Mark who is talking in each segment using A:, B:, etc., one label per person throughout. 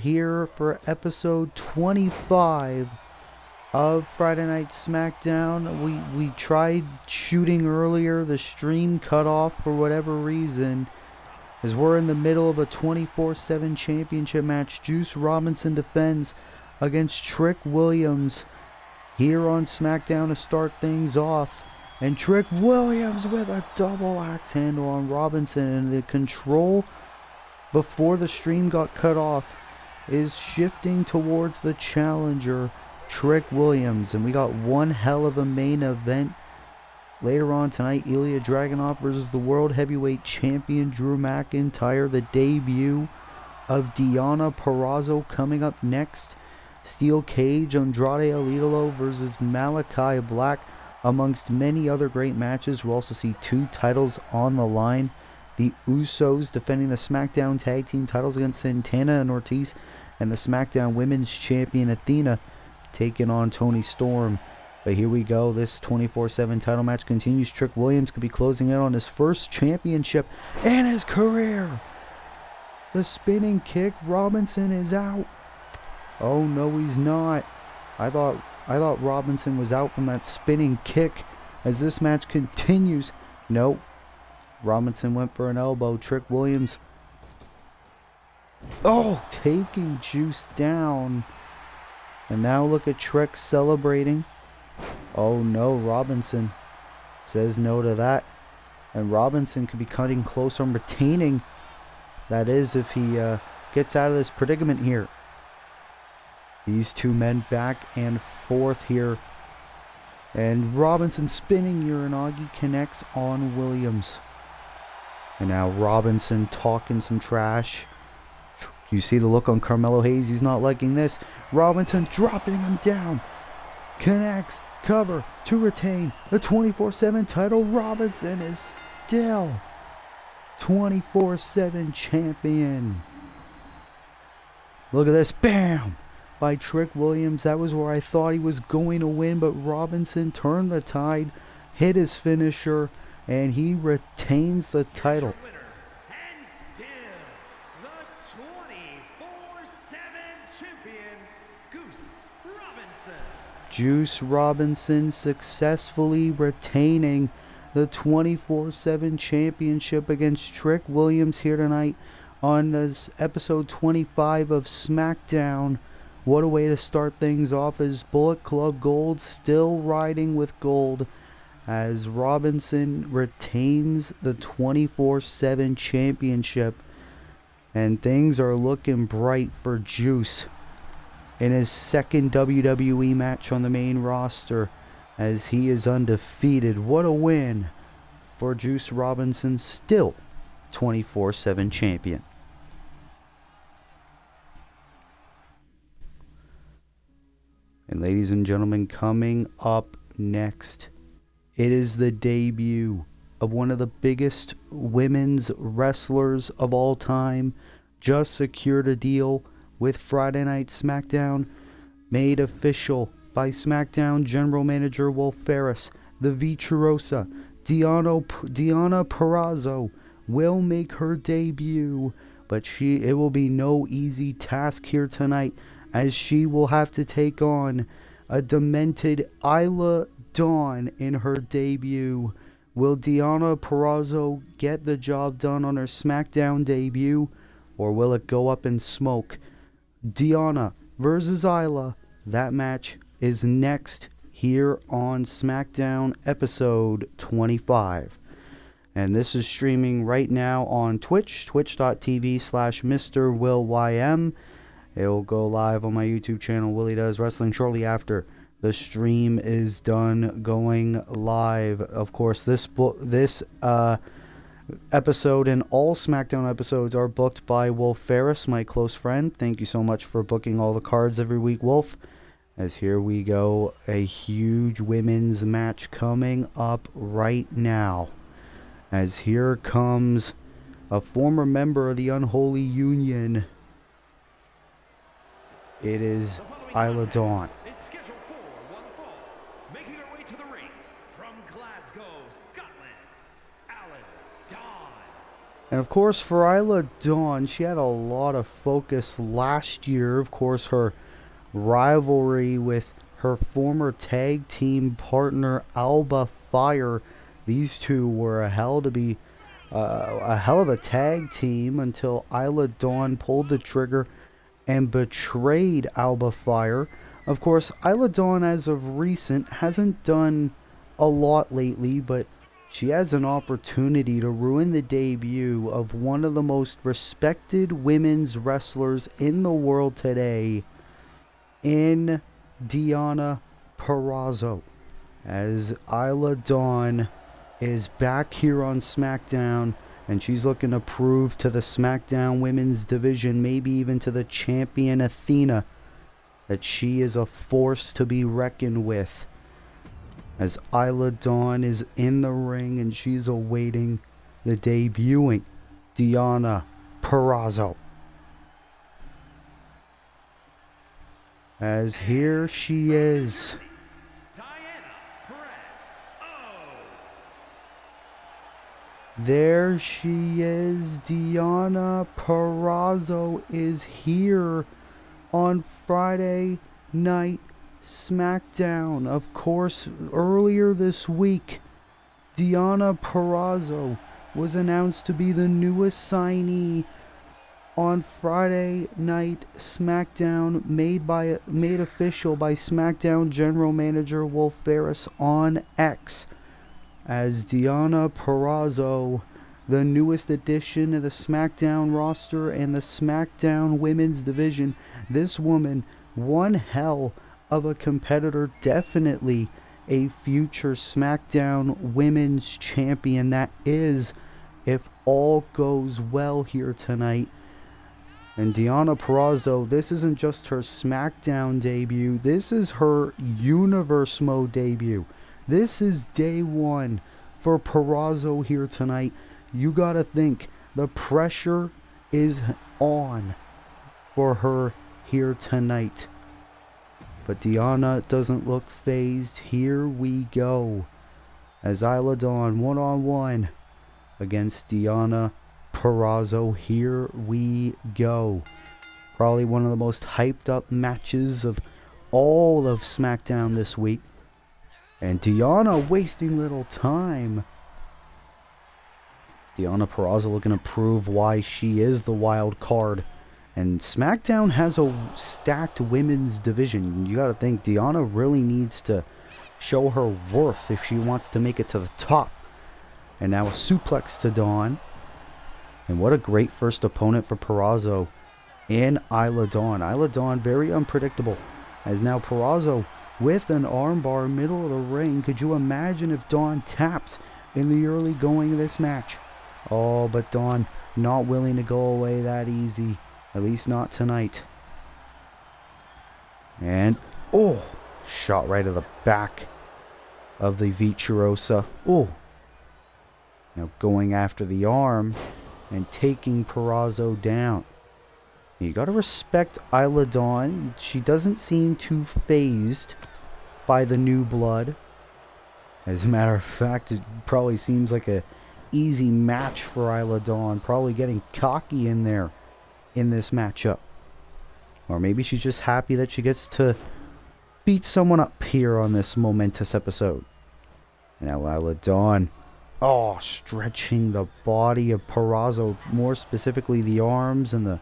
A: here for episode 25 of Friday Night Smackdown. We tried shooting earlier. The stream cut off for whatever reason, as we're in the middle of a 24/7 championship match. Juice Robinson defends against Trick Williams here on Smackdown to start things off. And Trick Williams with a double axe handle on Robinson, and the control before the stream got cut off is shifting towards the challenger, Trick Williams. And we got one hell of a main event later on tonight. Ilya Dragunov versus the World Heavyweight Champion Drew McIntyre. The debut of Deonna Purrazzo coming up next. Steel Cage, Andrade El Idolo versus Malachi Black, amongst many other great matches. We'll also see two titles on the line. The Usos defending the SmackDown Tag Team titles against Santana and Ortiz, and the SmackDown Women's Champion Athena taking on Toni Storm. But here we go. This 24/7 title match continues. Trick Williams could be closing in on his first championship in his career. The spinning kick. Robinson is out. Oh no, he's not. I thought Robinson was out from that spinning kick as this match continues. Nope. Robinson went for an elbow. Trick Williams. Oh, taking Juice down. And now look at Trick celebrating. Oh no, Robinson says no to that. And Robinson could be cutting close on retaining. That is, if he gets out of this predicament here. These two men back and forth here. And Robinson spinning. Uranagi connects on Williams. And now Robinson talking some trash. You see the look on Carmelo Hayes. He's not liking this. Robinson dropping him down. Connects. Cover to retain the 24/7 title. Robinson is still 24/7 champion. Look at this. Bam! By Trick Williams. That was where I thought he was going to win, but Robinson turned the tide, hit his finisher, and he retains the title.
B: And still the 24/7 champion,
A: Juice Robinson successfully retaining the 24/7 championship against Trick Williams here tonight on this episode 25 of Smackdown. What a way to start things off, as Bullet Club Gold still riding with gold as Robinson retains the 24/7 championship, and things are looking bright for Juice in his second WWE match on the main roster, as he is undefeated. What a win for Juice Robinson, still 24/7 champion. And ladies and gentlemen, coming up next, it is the debut of one of the biggest women's wrestlers of all time. Just secured a deal with Friday Night Smackdown, made official by Smackdown General Manager Wolf Ferris. The Virtuosa, Deonna Purrazzo, will make her debut, but it will be no easy task here tonight, as she will have to take on a demented Isla Dawn in her debut. Will Deonna Purrazzo get the job done on her SmackDown debut, or will it go up in smoke? Deonna versus Isla, that match is next here on Smackdown episode 25. And this is streaming right now on Twitch, twitch.tv/MrWillym. It will go live on my YouTube channel, Willie Does Wrestling, shortly after the stream is done going live. Of course, this episode and all SmackDown episodes are booked by Wolf Ferris, my close friend. Thank you so much for booking all the cards every week, Wolf. As here we go, a huge women's match coming up right now. As here comes a former member of the Unholy Union. It is Isla Dawn.
B: making her way to the ring from Glasgow, Scotland, Isla Dawn.
A: And of course, for Isla Dawn, she had a lot of focus last year. Of course, her rivalry with her former tag team partner Alba Fire. These two were a hell of a tag team until Isla Dawn pulled the trigger and betrayed Alba Fire. Of course, Isla Dawn, as of recent, hasn't done a lot lately, but she has an opportunity to ruin the debut of one of the most respected women's wrestlers in the world today, in Deonna Purrazzo, as Isla Dawn is back here on SmackDown, and she's looking to prove to the SmackDown women's division, maybe even to the champion Athena, that she is a force to be reckoned with. As Isla Dawn is in the ring and she's awaiting the debuting Deonna Purrazzo. As here she is. There she is. Deonna Purrazzo is here on Friday Night SmackDown. Of course, earlier this week, Deonna Purrazzo was announced to be the newest signee on Friday Night SmackDown, made official by SmackDown General Manager Wolf Ferris on X, as Deonna Purrazzo, the newest addition to the SmackDown roster and the SmackDown women's division. This woman, one hell of a competitor, definitely a future SmackDown women's champion. That is, if all goes well here tonight. And Deonna Purrazzo, this isn't just her SmackDown debut, this is her Universe Mode debut. This is day one for Purrazzo here tonight. You gotta think, the pressure is on for her here tonight. But Deonna doesn't look phased. Here we go, as Isla Dawn one-on-one against Deonna Purrazzo. Here we go. Probably one of the most hyped up matches of all of SmackDown this week. And Deonna wasting little time. Deonna Purrazzo looking to prove why she is the wild card. And SmackDown has a stacked women's division. You gotta think, Deonna really needs to show her worth if she wants to make it to the top. And now a suplex to Dawn. And what a great first opponent for Purrazzo in Isla Dawn. Isla Dawn, very unpredictable. As now Purrazzo with an armbar middle of the ring. Could you imagine if Dawn taps in the early going of this match? Oh, but Dawn not willing to go away that easy. At least not tonight. And, oh, shot right at the back of the Vitcherosa. Oh. Now going after the arm and taking Purrazzo down. You gotta respect Isla Dawn. She doesn't seem too phased by the new blood. As a matter of fact, it probably seems like a easy match for Isla Dawn. Probably getting cocky in there in this matchup. Or maybe she's just happy that she gets to beat someone up here on this momentous episode. And now Isla Dawn, oh, stretching the body of Purrazzo, more specifically the arms and the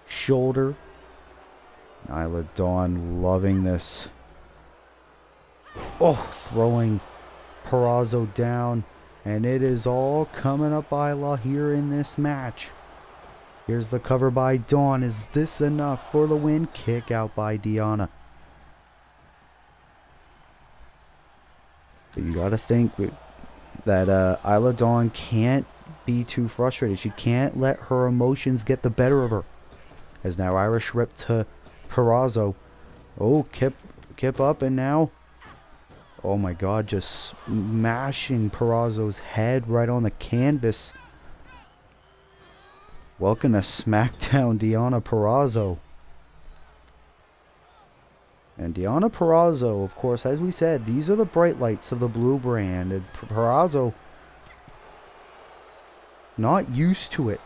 A: shoulder. Isla Dawn loving this. Oh, throwing Purrazzo down. And it is all coming up Isla here in this match. Here's the cover by Dawn. Is this enough for the win? Kick out by Deonna. But you gotta think that Isla Dawn can't be too frustrated. She can't let her emotions get the better of her. As now Irish Whip to Purrazzo. Oh, Kip up, and now, oh my god, just smashing Purrazzo's head right on the canvas. Welcome to SmackDown, Deonna Purrazzo. And Deonna Purrazzo, of course, as we said, these are the bright lights of the blue brand. And Purrazzo Not used to it.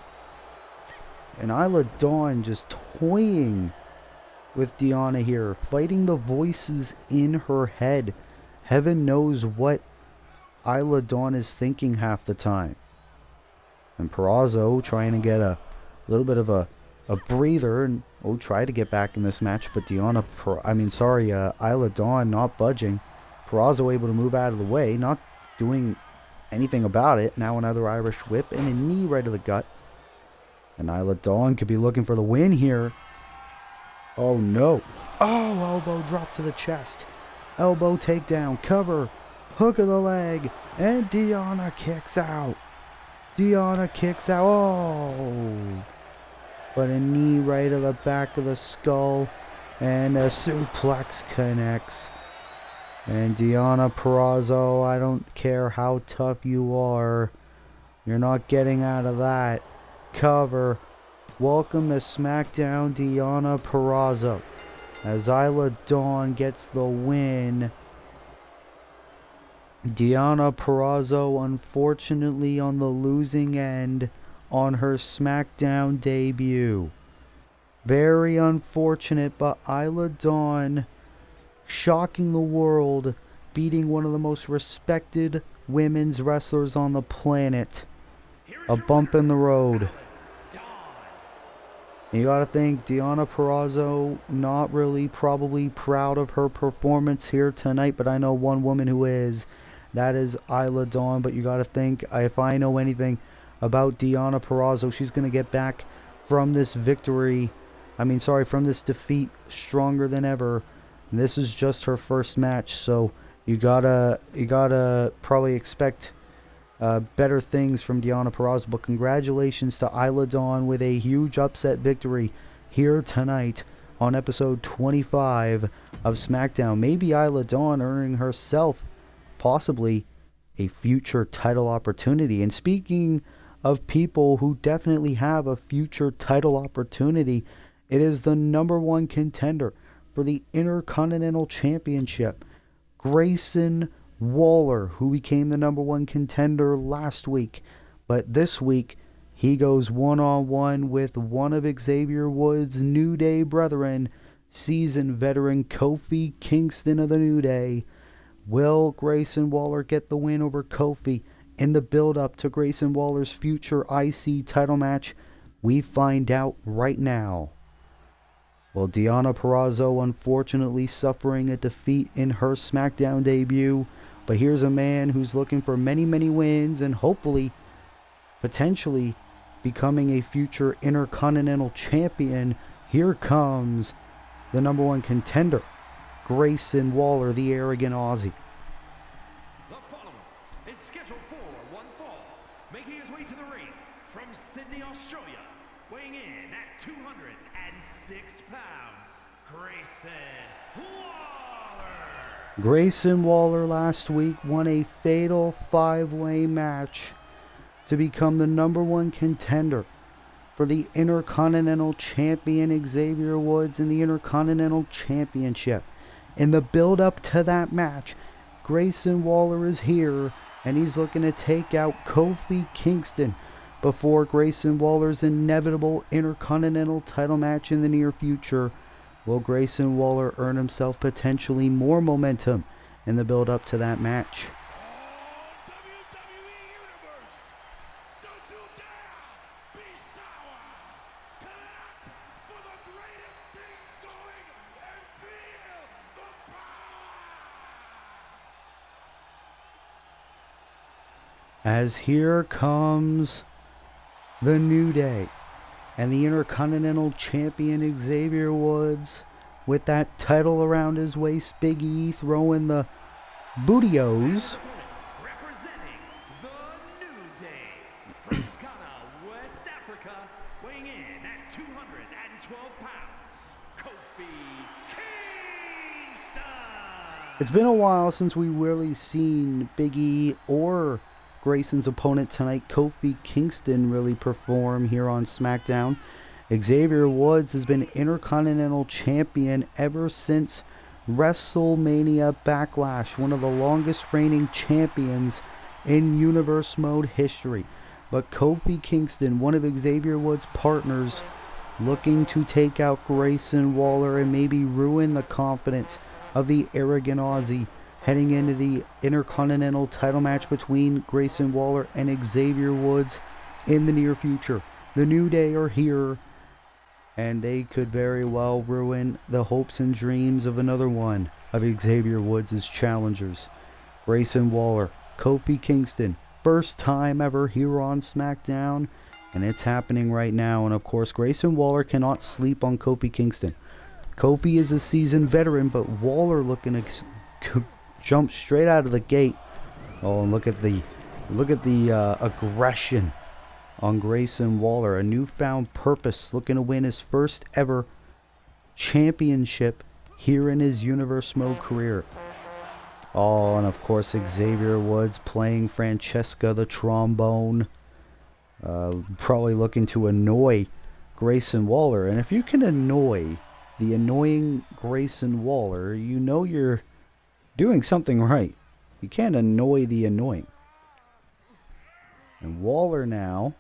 A: And Isla Dawn just toying with Deonna here, fighting the voices in her head. Heaven knows what Isla Dawn is thinking half the time. And Purrazzo trying to get a little bit of a breather and try to get back in this match, but Isla Dawn not budging. Purrazzo able to move out of the way, not doing anything about it. Now another Irish whip and a knee right to the gut. And Isla Dawn could be looking for the win here. Oh no. Oh, elbow drop to the chest. Elbow takedown, cover, hook of the leg, and Deonna kicks out. Deonna kicks out. Oh. But a knee right to the back of the skull. And a suplex connects. And Deonna Purrazzo, I don't care how tough you are. You're not getting out of that. Cover. Welcome to Smackdown, Deonna Purrazzo. As Isla Dawn gets the win. Deonna Purrazzo, unfortunately, on the losing end on her Smackdown debut. Very unfortunate, but Isla Dawn shocking the world, beating one of the most respected women's wrestlers on the planet. A bump in the road. You gotta think, Deonna Purrazzo not really probably proud of her performance here tonight, but I know one woman who is. That is Isla Dawn, but you gotta think, if I know anything about Deonna Purrazzo, she's gonna get back from this from this defeat stronger than ever. And this is just her first match, so you gotta probably expect better things from Deonna Purrazzo. But congratulations to Isla Dawn with a huge upset victory here tonight on episode 25 of SmackDown. Maybe Isla Dawn earning herself possibly a future title opportunity. And speaking of people who definitely have a future title opportunity, it is the number one contender for the Intercontinental Championship, Grayson Waller, who became the number one contender last week. But this week, he goes one-on-one with one of Xavier Woods' New Day brethren, seasoned veteran Kofi Kingston of the New Day. Will Grayson Waller get the win over Kofi in the build-up to Grayson Waller's future IC title match? We find out right now. Well, Deonna Purrazzo unfortunately suffering a defeat in her SmackDown debut. But here's a man who's looking for many, many wins and hopefully, potentially, becoming a future Intercontinental Champion. Here comes the number one contender, Grayson Waller, the arrogant Aussie.
B: The following is scheduled for one fall, making his way to the ring from Sydney, Australia, weighing in at 206 pounds, Grayson Waller.
A: Grayson Waller last week won a fatal 5-way match to become the number one contender for the Intercontinental Champion Xavier Woods in the Intercontinental Championship. In the build-up to that match, Grayson Waller is here, and he's looking to take out Kofi Kingston before Grayson Waller's inevitable Intercontinental title match in the near future. Will Grayson Waller earn himself potentially more momentum in the build-up to that match? As here comes the New Day and the Intercontinental Champion Xavier Woods with that title around his waist. Big E throwing the bootios.
B: Representing the New Day from Ghana, West Africa, weighing in at 212 pounds, Kofi Kingston.
A: It's been a while since we really seen Big E or Grayson's opponent tonight, Kofi Kingston, really perform here on SmackDown. Xavier Woods has been Intercontinental Champion ever since WrestleMania Backlash, one of the longest reigning champions in Universe Mode history. But Kofi Kingston, one of Xavier Woods' partners, looking to take out Grayson Waller and maybe ruin the confidence of the arrogant Aussie heading into the Intercontinental title match between Grayson Waller and Xavier Woods in the near future. The New Day are here, and they could very well ruin the hopes and dreams of another one of Xavier Woods' challengers. Grayson Waller, Kofi Kingston, first time ever here on Smackdown, and it's happening right now. And of course, Grayson Waller cannot sleep on Kofi Kingston. Kofi is a seasoned veteran, but Waller looking to jump straight out of the gate. Oh, and look at the aggression on Grayson Waller. A newfound purpose, looking to win his first ever championship here in his Universe Mode career. Oh, and of course Xavier Woods playing Francesca the trombone. Probably looking to annoy Grayson Waller. And if you can annoy the annoying Grayson Waller, you know you're doing something right. You can't annoy the annoying. And Waller now,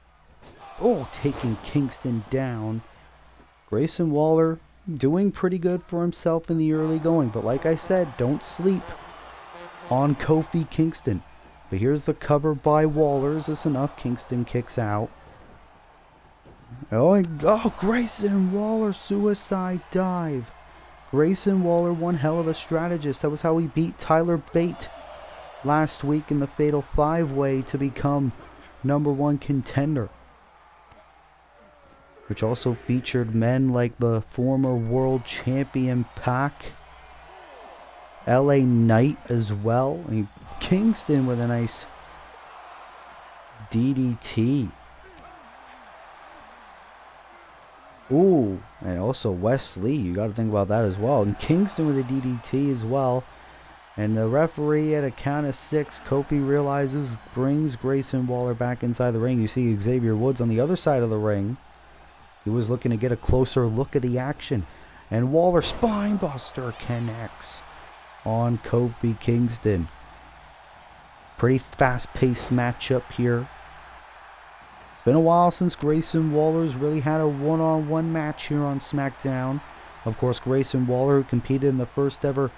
A: taking Kingston down. Grayson Waller doing pretty good for himself in the early going, but like I said, don't sleep on Kofi Kingston. But here's the cover by Waller. Is this enough? Kingston kicks out. Grayson Waller suicide dive. Grayson Waller, one hell of a strategist. That was how he beat Tyler Bate last week in the Fatal 5-Way to become #1 contender, which also featured men like the former world champion Pac, LA Knight as well. Kingston with a nice DDT. Ooh, and also Wesley, you got to think about that as well. And Kingston with a DDT as well. And the referee at a count of 6, Kofi realizes, brings Grayson Waller back inside the ring. You see Xavier Woods on the other side of the ring. He was looking to get a closer look at the action. And Waller spinebuster connects on Kofi Kingston. Pretty fast-paced matchup here. It's been a while since Grayson Waller's really had a one-on-one match here on SmackDown. Of course, Grayson Waller, who competed in the first ever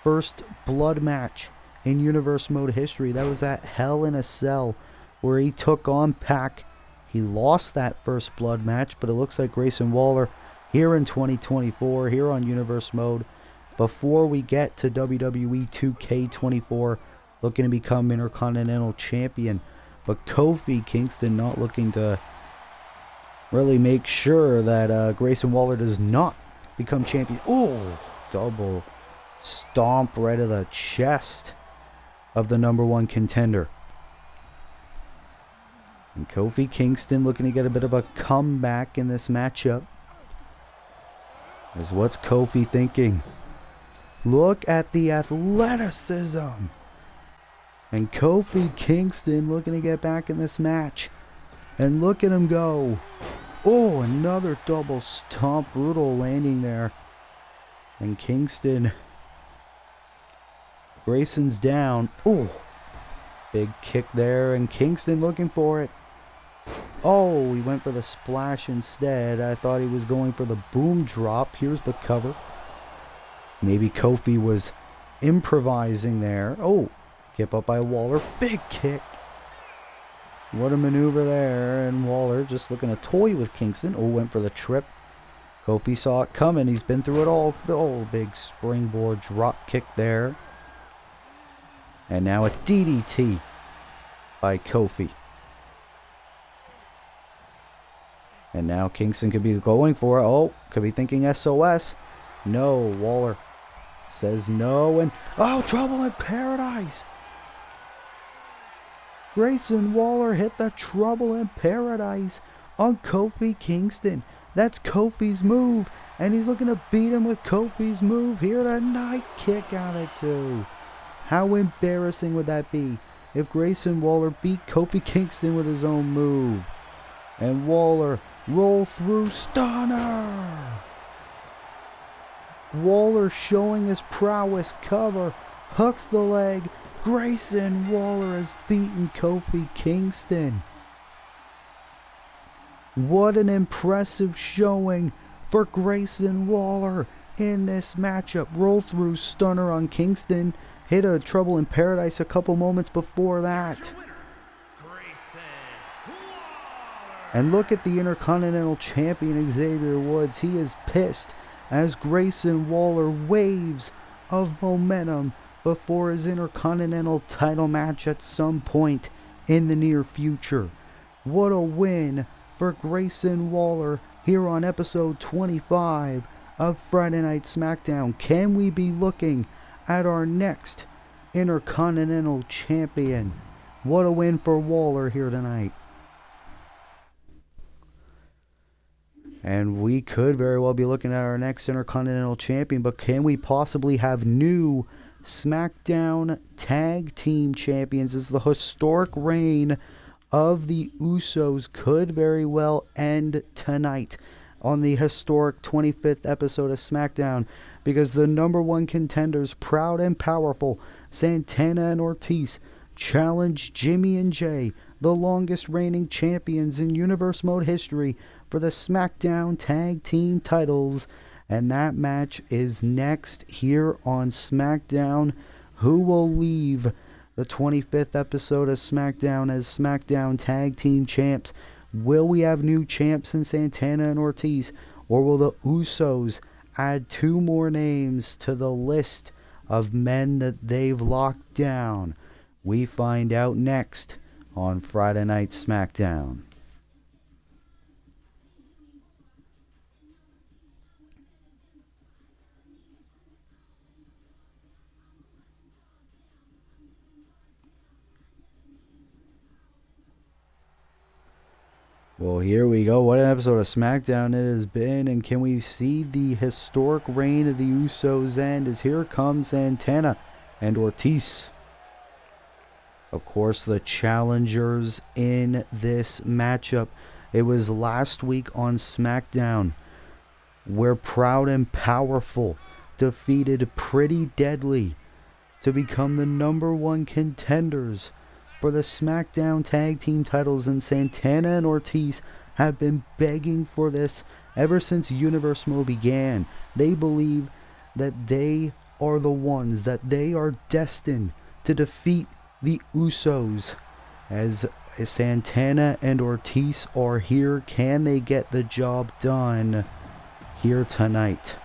A: First Blood match in Universe Mode history. That was at Hell in a Cell, where he took on Pac. He lost that First Blood match, but it looks like Grayson Waller here in 2024, here on Universe Mode, before we get to WWE 2K24, looking to become Intercontinental Champion. But Kofi Kingston not looking to really make sure that Grayson Waller does not become champion. Oh, double stomp right to the chest of the #1 contender. And Kofi Kingston looking to get a bit of a comeback in this matchup. Is what's Kofi thinking? Look at the athleticism. And Kofi Kingston looking to get back in this match. And look at him go. Oh, another double stomp. Brutal landing there. And Kingston. Grayson's down. Oh, big kick there. And Kingston looking for it. Oh, he went for the splash instead. I thought he was going for the boom drop. Here's the cover. Maybe Kofi was improvising there. Oh, kept up by Waller. Big kick. What a maneuver there. And Waller just looking to toy with Kingston. Oh, went for the trip. Kofi saw it coming. He's been through it all. Oh, big springboard drop kick there. And now a DDT by Kofi. And now Kingston could be going for it. Oh, could be thinking SOS. No, Waller says no. And oh, trouble in paradise. Grayson Waller hit the trouble in paradise on Kofi Kingston. That's Kofi's move. And he's looking to beat him with Kofi's move here tonight. Kick out at 2. How embarrassing would that be if Grayson Waller beat Kofi Kingston with his own move? And Waller roll through stunner. Waller showing his prowess. Cover. Hooks the leg. Grayson Waller has beaten Kofi Kingston. What an impressive showing for Grayson Waller in this matchup. Roll through stunner on Kingston. Hit a Trouble in Paradise a couple moments before that. And look at the Intercontinental Champion Xavier Woods. He is pissed as Grayson Waller waves of momentum before his Intercontinental title match at some point in the near future. What a win for Grayson Waller here on episode 25 of Friday Night SmackDown. Can we be looking at our next Intercontinental Champion? What a win for Waller here tonight. And we could very well be looking at our next Intercontinental Champion, but can we possibly have new SmackDown Tag Team Champions? As the historic reign of the Usos could very well end tonight on the historic 25th episode of SmackDown, because the number one contenders, proud and powerful, Santana and Ortiz, challenge Jimmy and Jay, the longest reigning champions in Universe Mode history, for the SmackDown Tag Team titles. And that match is next here on SmackDown. Who will leave the 25th episode of SmackDown as SmackDown Tag Team Champs? Will we have new champs in Santana and Ortiz? Or will the Usos add two more names to the list of men that they've locked down? We find out next on Friday Night SmackDown. Well, here we go. What an episode of SmackDown it has been. And can we see the historic reign of the Usos end, as here comes Santana and Ortiz. Of course, the challengers in this matchup. It was last week on SmackDown where Proud and Powerful defeated Pretty Deadly to become the number one contenders for the SmackDown Tag Team titles, and Santana and Ortiz have been begging for this ever since Universe Mode began. They believe that they are the ones, that they are destined to defeat the Usos. As Santana and Ortiz are here, can they get the job done here tonight?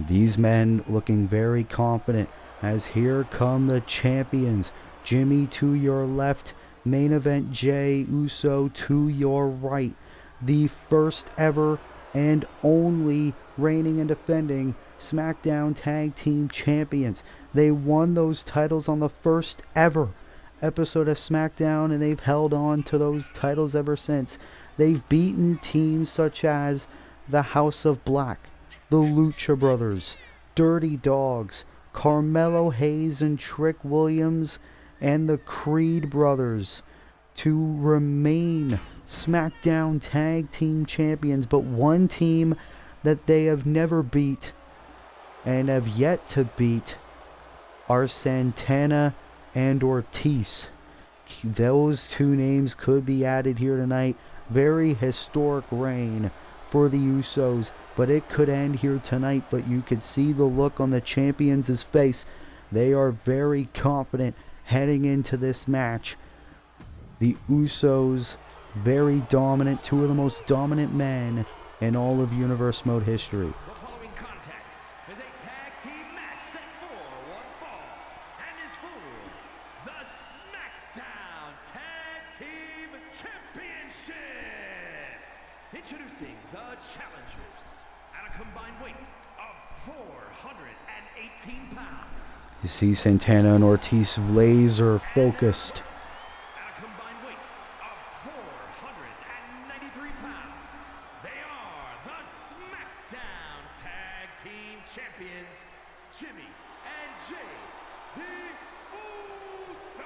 A: These men looking very confident, as here come the champions. Jimmy to your left, main event Jay Uso to your right. The first ever and only reigning and defending SmackDown Tag Team Champions. They won those titles on the first ever episode of SmackDown, and they've held on to those titles ever since. They've beaten teams such as the House of Black, the Lucha Brothers, Dirty Dogs, Carmelo Hayes and Trick Williams, and the Creed Brothers to remain SmackDown Tag Team Champions. But one team that they have never beat and have yet to beat are Santana and Ortiz. Those two names could be added here tonight. Very historic reign for the Usos, but it could end here tonight. But you could see the look on the champions' face. They are very confident heading into this match. The Usos, very dominant, two of the most dominant men in all of Universe Mode history.
B: The following contest is a tag team match set for one fall and is for the SmackDown Tag Team Championship. Introducing the challengers at a combined weight of 418 pounds.
A: You see Santana and Ortiz laser focused.
B: At a combined weight of 493 pounds, they are the SmackDown Tag Team Champions, Jimmy and Jay, the Usos.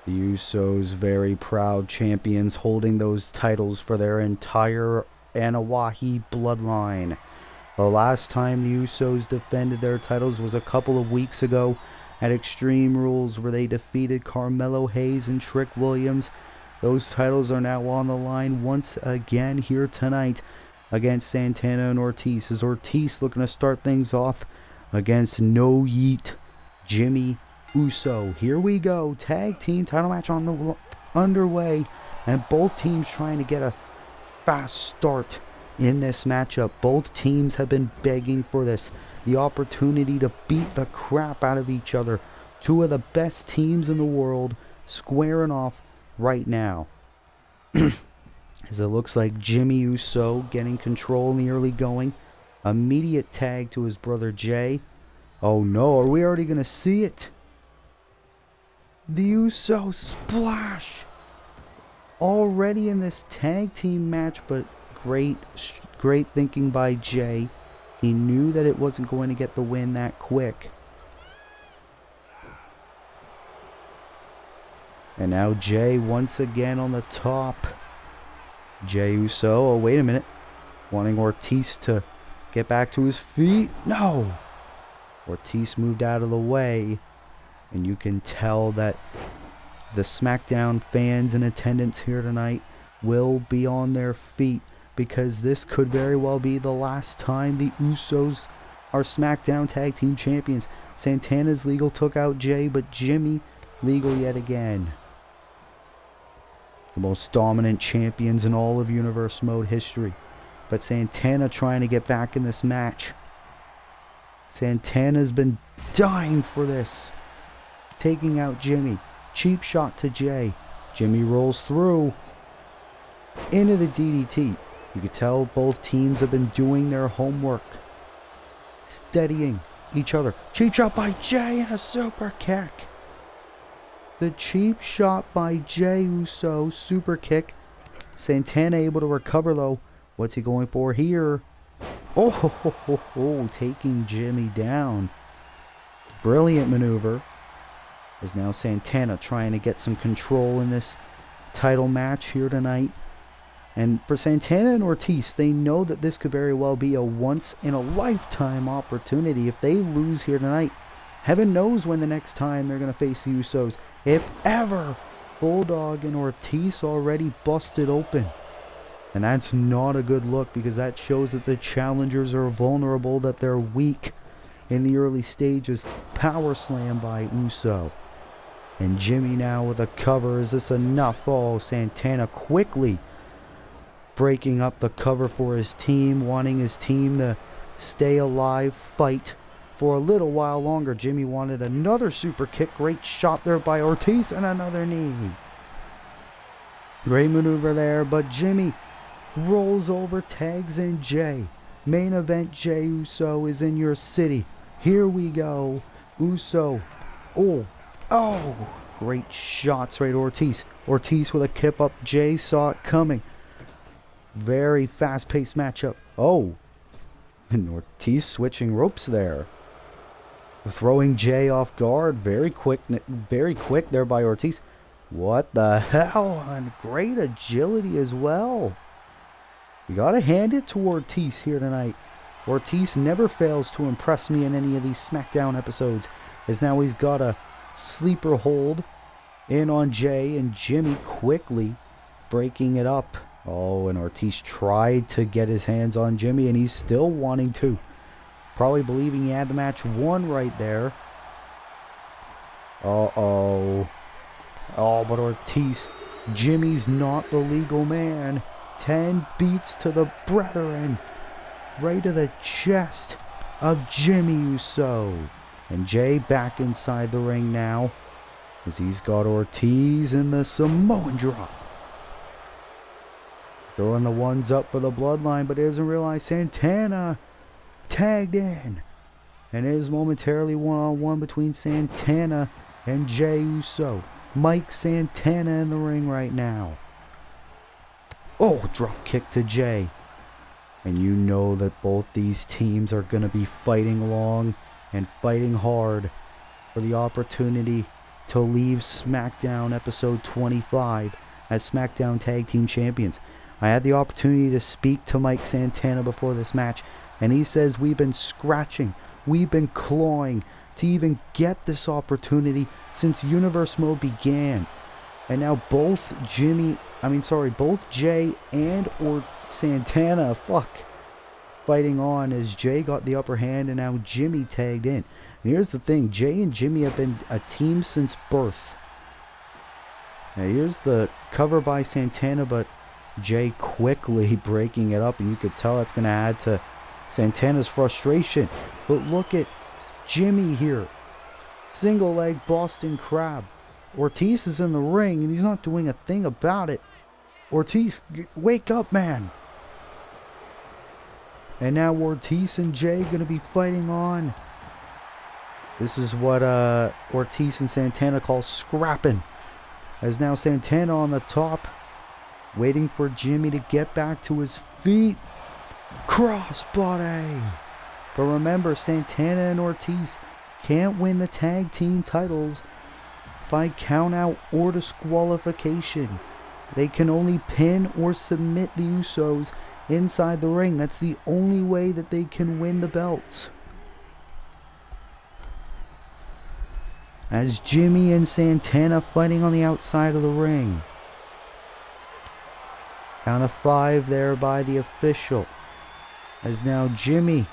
A: The Usos, very proud champions, holding those titles for their entire Anawahi bloodline. The last time the Usos defended their titles was a couple of weeks ago at Extreme Rules, where they defeated Carmelo Hayes and Trick Williams Those titles are now on the line once again here tonight against Santana and Ortiz. Is Ortiz looking to start things off against No Yeet Jimmy Uso. Here we go. Tag team title match on the underway, and both teams trying to get a fast start in this matchup. Both teams have been begging for this, the opportunity to beat the crap out of each other. Two of the best teams in the world squaring off right now. As it looks like Jimmy Uso getting control in the early going. Immediate tag to his brother Jay. Oh no, are we already going to see it? The Uso splash! Already in this tag team match, but great thinking by Jay. He knew that it wasn't going to get the win that quick. And now Jay once again on the top. Jay Uso, oh wait a minute. Wanting Ortiz to get back to his feet. No! Ortiz moved out of the way. And you can tell that the SmackDown fans in attendance here tonight will be on their feet, because this could very well be the last time the Usos are SmackDown Tag Team Champions. Santana's legal took out Jay, but Jimmy legal yet again. The most dominant champions in all of Universe Mode history. But Santana trying to get back in this match. Santana's been dying for this. Taking out Jimmy. Cheap shot to Jay. Jimmy rolls through. Into the DDT. You can tell both teams have been doing their homework. Steadying each other. Cheap shot by Jay and a super kick. The cheap shot by Jay Uso. Super kick. Santana able to recover though. What's he going for here? Oh, taking Jimmy down. Brilliant maneuver. Is now Santana trying to get some control in this title match here tonight. And for Santana and Ortiz, they know that this could very well be a once-in-a-lifetime opportunity. If they lose here tonight, heaven knows when the next time they're going to face the Usos. If ever. Bulldog and Ortiz already busted open. And that's not a good look, because that shows that the challengers are vulnerable, that they're weak in the early stages. Power slam by Uso. And Jimmy now with a cover. Is this enough? Oh, Santana quickly breaking up the cover for his team, wanting his team to stay alive, fight for a little while longer. Jimmy wanted another super kick. Great shot there by Ortiz, and another knee. Great maneuver there, but Jimmy rolls over, tags in Jay. Main event, Jay Uso is in your city. Here we go. Uso. Oh, great shots right, Ortiz. Ortiz with a kip up. Jay saw it coming. Very fast-paced matchup. Oh, and Ortiz switching ropes there. Throwing Jay off guard. Very quick there by Ortiz. What the hell? And great agility as well. You gotta hand it to Ortiz here tonight. Ortiz never fails to impress me in any of these SmackDown episodes, as now he's got a sleeper hold in on Jay, and Jimmy quickly breaking it up. Oh, and Ortiz tried to get his hands on Jimmy, and he's still wanting to. Probably believing he had the match won right there. Oh, but Ortiz, Jimmy's not the legal man. 10 beats to the brethren. Right to the chest of Jimmy Uso. And Jay back inside the ring now, as he's got Ortiz in the Samoan drop. Throwing the ones up for the bloodline, but doesn't realize Santana tagged in. And it is momentarily one-on-one between Santana and Jay Uso. Mike Santana in the ring right now. Oh, drop kick to Jay. And you know that both these teams are going to be fighting long and fighting hard for the opportunity to leave SmackDown episode 25 as SmackDown Tag Team Champions. I had the opportunity to speak to Mike Santana before this match, and he says we've been scratching, we've been clawing to even get this opportunity since Universe Mode began. And now both both Jay and or Santana, fighting on as Jay got the upper hand and now Jimmy tagged in. And here's the thing, Jay and Jimmy have been a team since birth. Now here's the cover by Santana, but Jay quickly breaking it up, and you could tell that's going to add to Santana's frustration. But look at Jimmy here. Single leg Boston Crab. Ortiz is in the ring, and he's not doing a thing about it. Ortiz, wake up, man. And now Ortiz and Jay going to be fighting on. This is what Ortiz and Santana call scrapping. As now Santana on the top, waiting for Jimmy to get back to his feet. Crossbody. But remember, Santana and Ortiz can't win the tag team titles by count out or disqualification. They can only pin or submit the Usos inside the ring. That's the only way that they can win the belts. As Jimmy and Santana fighting on the outside of the ring. Count of 5 there by the official. As now Jimmy,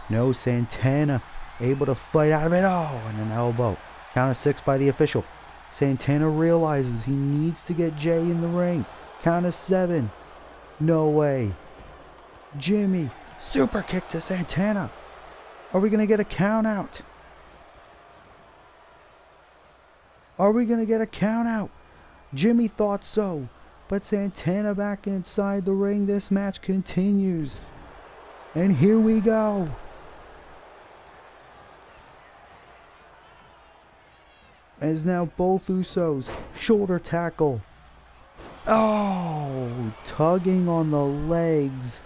A: no, Santana, able to fight out of it. Oh, and an elbow. Count of 6 by the official. Santana realizes he needs to get Jay in the ring. Count of 7. No way. Jimmy, super kick to Santana. Are we going to get a count out? Are we going to get a count out? Jimmy thought so. But Santana back inside the ring. This match continues. And here we go. As now both Usos shoulder tackle. Oh, tugging on the legs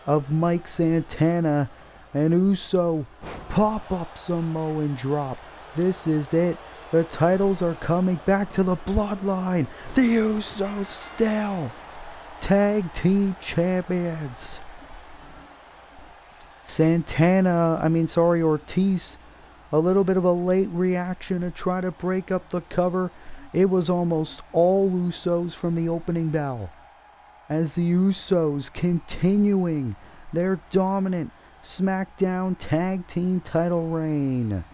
A: of Mike Santana. And Uso pop-up Samoan drop. This is it. The titles are coming back to the bloodline. The Usos still tag team champions. Ortiz, a little bit of a late reaction to try to break up the cover. It was almost all Usos from the opening bell. As the Usos continuing their dominant SmackDown tag team title reign.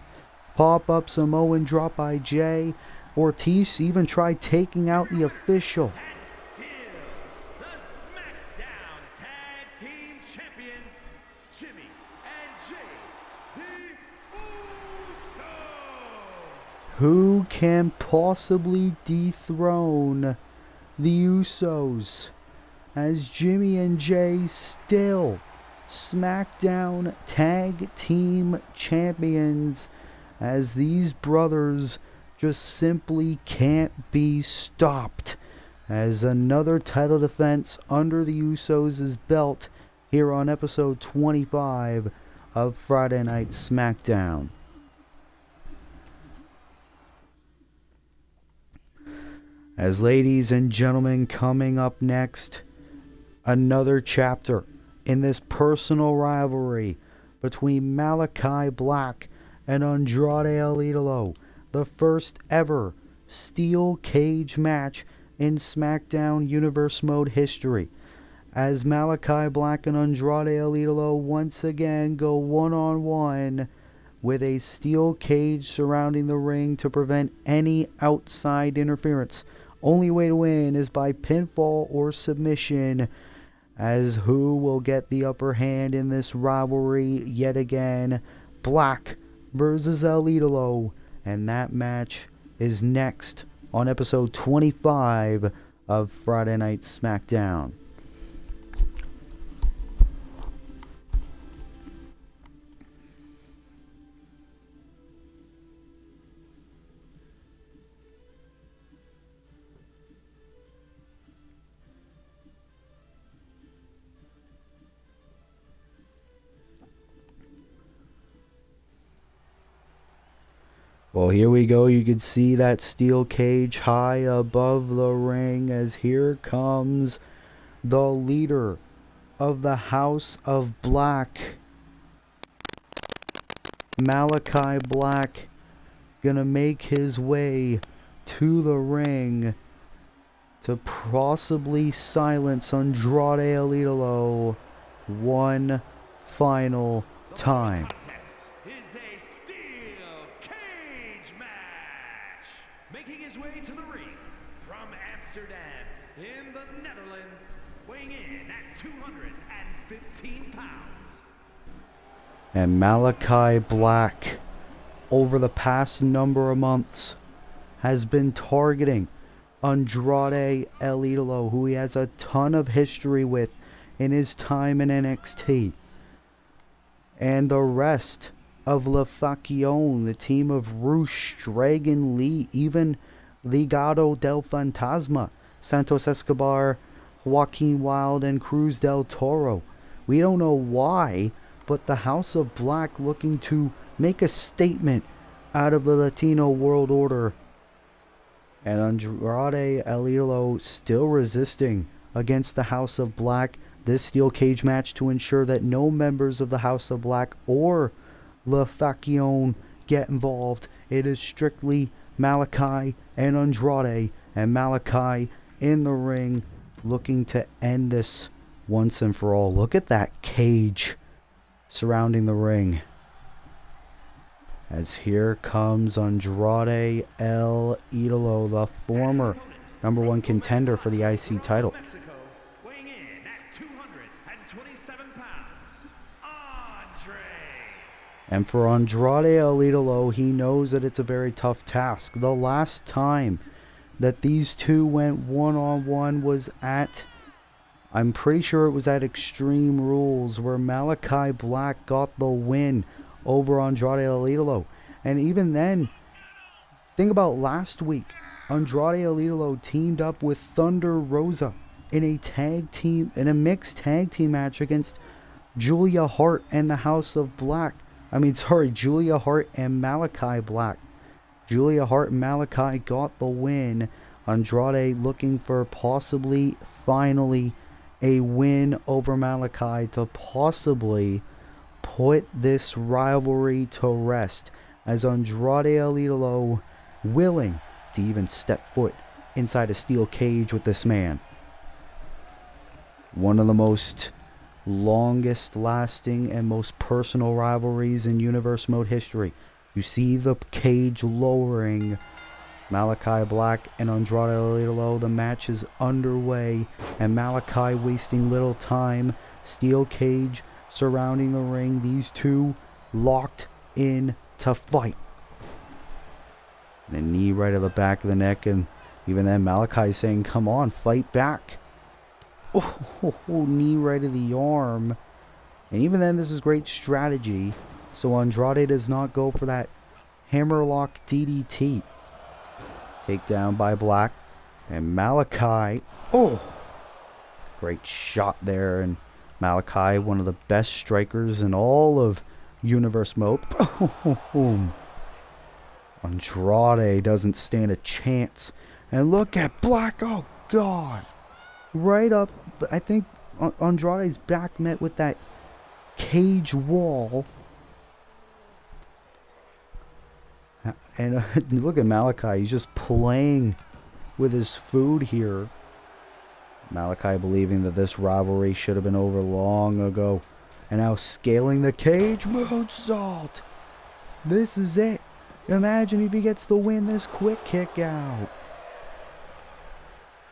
A: Pop-up Samoan drop by Jay. Ortiz even tried taking out the official.
B: And still, the SmackDown Tag Team Champions, Jimmy and Jay, the Usos.
A: Who can possibly dethrone the Usos? As Jimmy and Jay still SmackDown Tag Team Champions. As these brothers just simply can't be stopped. As another title defense under the Usos' belt here on episode 25 of Friday Night SmackDown. As ladies and gentlemen, coming up next, another chapter in this personal rivalry between Malachi Black and Andrade El Idolo, the first ever steel cage match in SmackDown Universe Mode history. As Malachi Black and Andrade El Idolo once again go one-on-one with a steel cage surrounding the ring to prevent any outside interference. Only way to win is by pinfall or submission. As who will get the upper hand in this rivalry yet again? Black versus El Idolo, and that match is next on episode 25 of Friday Night SmackDown. Well, here we go. You can see that steel cage high above the ring as here comes the leader of the House of Black. Malachi Black gonna make his way to the ring to possibly silence Andrade El Idolo one final time.
B: This is a steel cage match. Making his way to the ring from Amsterdam in the Netherlands, weighing in at 215 pounds.
A: And Malachi Black, over the past number of months, has been targeting Andrade El Idolo, who he has a ton of history with in his time in NXT. And the rest of La Facción, the team of Rush, Dragon Lee, even Legado del Fantasma, Santos Escobar, Joaquin Wilde, and Cruz del Toro. We don't know why, but the House of Black looking to make a statement out of the Latino World Order. And Andrade El Idolo still resisting against the House of Black. This steel cage match to ensure that no members of the House of Black or La Facción get involved. It is strictly Malachi and Andrade, and Malachi in the ring looking to end this once and for all. Look at that cage surrounding the ring. As here comes Andrade El Idolo, the former #1 contender for the IC title.
B: Mexico, weighing in at 227 pounds, Andre.
A: And for Andrade El Idolo, he knows that it's a very tough task. The last time that these two went one-on-one was at, I'm pretty sure it was at Extreme Rules, where Malachi Black got the win over Andrade El Idolo. And even then, think about last week, Andrade El Idolo teamed up with Thunder Rosa in a mixed tag team match against Julia Hart and the House of Black. Julia Hart and Malachi Black. Julia Hart and Malachi got the win. Andrade looking for possibly, finally, a win over Malachi to possibly put this rivalry to rest, as Andrade El Idolo willing to even step foot inside a steel cage with this man. One of the most longest lasting and most personal rivalries in Universe Mode history. You see the cage lowering. Malachi Black and Andrade El Idolo, the match is underway, and Malachi wasting little time. Steel cage surrounding the ring, these two locked in to fight. And a knee right at the back of the neck, and even then Malachi saying, come on, fight back. Knee right to the arm. And even then, this is great strategy. So Andrade does not go for that hammerlock DDT. Takedown by Black. And Malachi. Great shot there. And Malachi, one of the best strikers in all of Universe Mode. Andrade doesn't stand a chance. And look at Black. Oh, God. Right up. I think Andrade's back met with that cage wall. And look at Malachi. He's just playing with his food here. Malachi believing that this rivalry should have been over long ago. And now scaling the cage. Moonsault. This is it. Imagine if he gets the win, this quick kick out.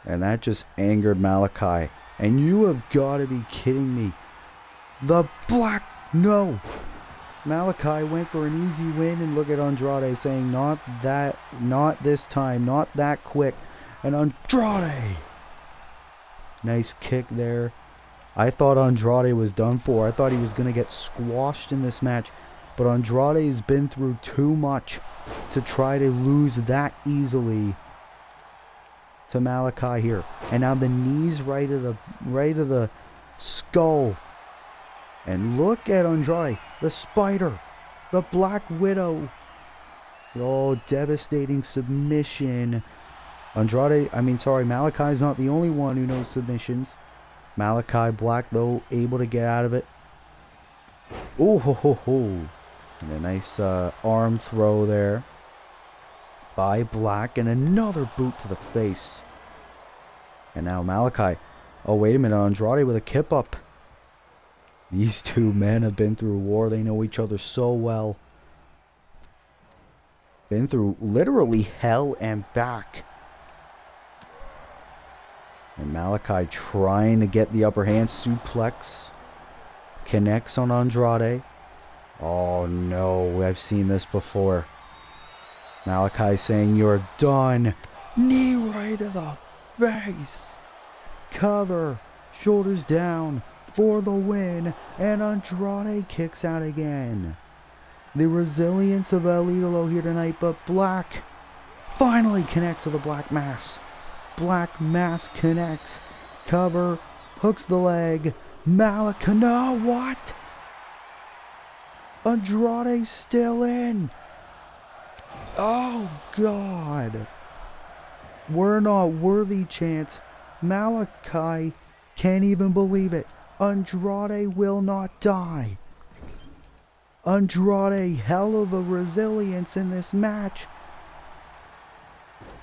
A: And that just angered Malachi. And you have got to be kidding me. The Black. No. Malachi went for an easy win, and look at Andrade saying, not that, not this time, not that quick. And Andrade. Nice kick there. I thought Andrade was done for. I thought he was going to get squashed in this match. But Andrade has been through too much to try to lose that easily to Malachi here. And now the knees right of the skull. And look at Andrade, the spider, the Black Widow. Oh, devastating submission. Malachi's not the only one who knows submissions. Malachi Black, though, able to get out of it. And a nice arm throw there by Black, and another boot to the face. And now Malachi. Oh, wait a minute. Andrade with a kip up. These two men have been through war. They know each other so well. Been through literally hell and back. And Malachi trying to get the upper hand. Suplex. Connects on Andrade. Oh no, I've seen this before. Malachi saying you're done. Knee right to the face. Cover. Shoulders down for the win. And Andrade kicks out again. The resilience of El Idolo here tonight, but Black finally connects with a Black Mass. Black Mass connects. Cover. Hooks the leg. Malachi. No, what? Andrade's still in. Oh, God. We're not worthy, chance. Malachi can't even believe it. Andrade will not die. Andrade, hell of a resilience in this match.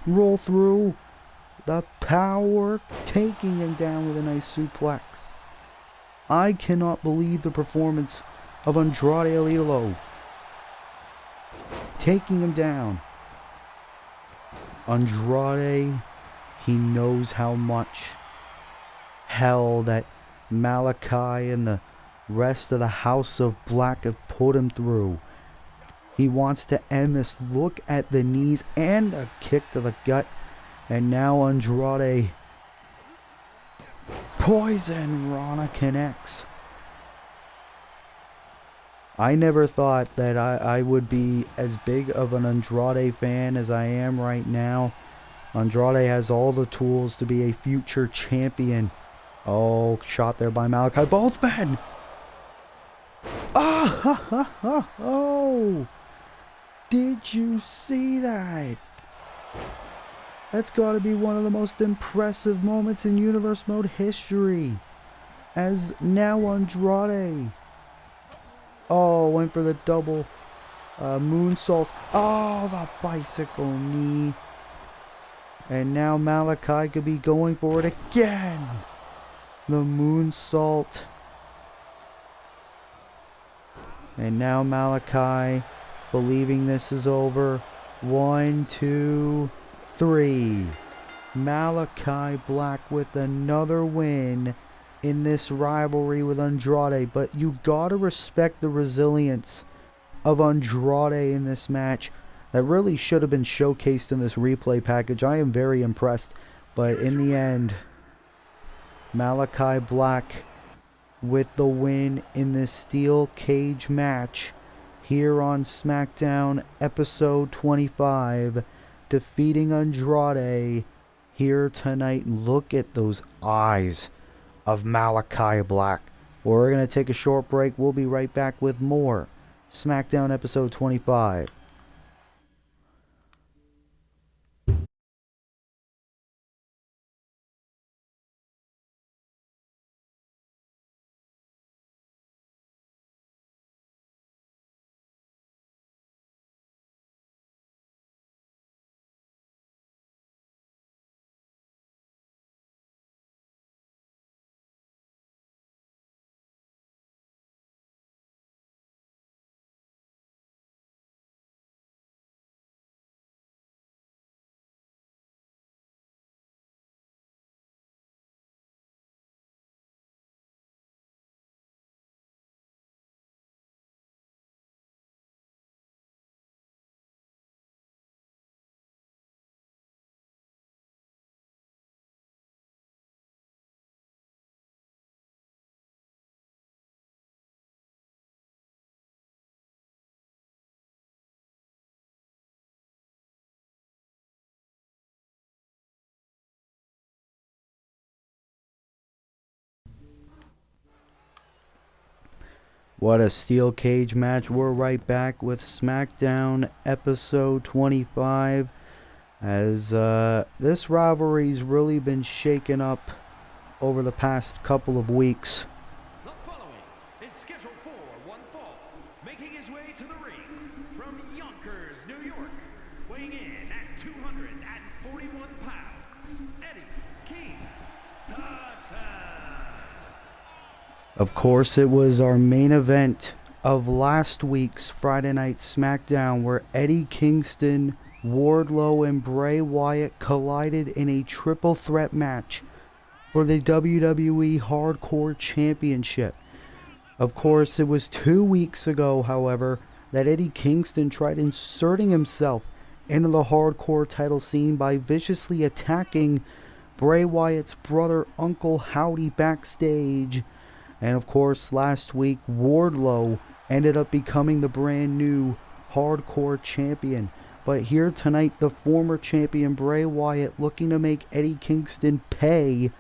A: Roll through. The power taking him down with a nice suplex. I cannot believe the performance of Andrade El Idolo. Taking him down. Andrade, he knows how much hell that Malachi and the rest of the House of Black have put him through. He wants to end this. Look at the knees and a kick to the gut. And now Andrade. Poison Rana connects. I never thought that I would be as big of an Andrade fan as I am right now. Andrade has all the tools to be a future champion. Oh, shot there by Malachi. Both men! Oh! Did you see that? That's got to be one of the most impressive moments in Universe Mode history. As now Andrade. Oh, went for the double moonsault. Oh, the bicycle knee. And now Malachi could be going for it again. The moonsault. And now Malachi, believing this is over. 1, 2, 3. Malachi Black with another win in this rivalry with Andrade. But you gotta respect the resilience of Andrade in this match. That really should have been showcased in this replay package. I am very impressed. But in the end, Malachi Black with the win in this steel cage match here on Smackdown episode 25, defeating Andrade here tonight. Look at those eyes of Malachi Black. We're going to take a short break. We'll be right back with more Smackdown episode 25. What a steel cage match. We're right back with Smackdown episode 25. As this rivalry's really been shaken up over the past couple of weeks.
B: The following is scheduled for one fall, making his way to the ring from Yonkers, New York, weighing in at 241 pounds, Eddie King
A: Of course, it was our main event of last week's Friday Night SmackDown where Eddie Kingston, Wardlow, and Bray Wyatt collided in a triple threat match for the WWE Hardcore Championship. Of course, it was 2 weeks ago, however, that Eddie Kingston tried inserting himself into the hardcore title scene by viciously attacking Bray Wyatt's brother, Uncle Howdy, backstage. And of course, last week, Wardlow ended up becoming the brand new hardcore champion. But here tonight, the former champion Bray Wyatt looking to make Eddie Kingston pay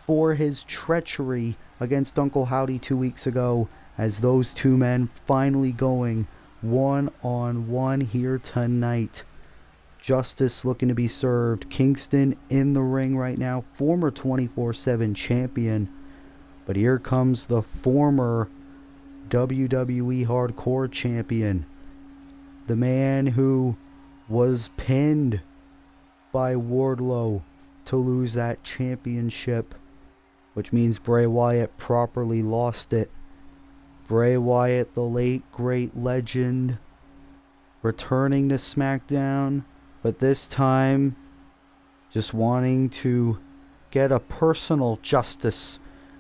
A: for his treachery against Uncle Howdy 2 weeks ago, as those two men finally going one-on-one here tonight. Justice looking to be served. Kingston in the ring right now, former 24/7 champion. But here comes the former WWE Hardcore champion. The man who was pinned by Wardlow to lose that championship, which means Bray Wyatt properly lost it. Bray Wyatt, the late great legend, returning to SmackDown, but this time just wanting to get a personal justice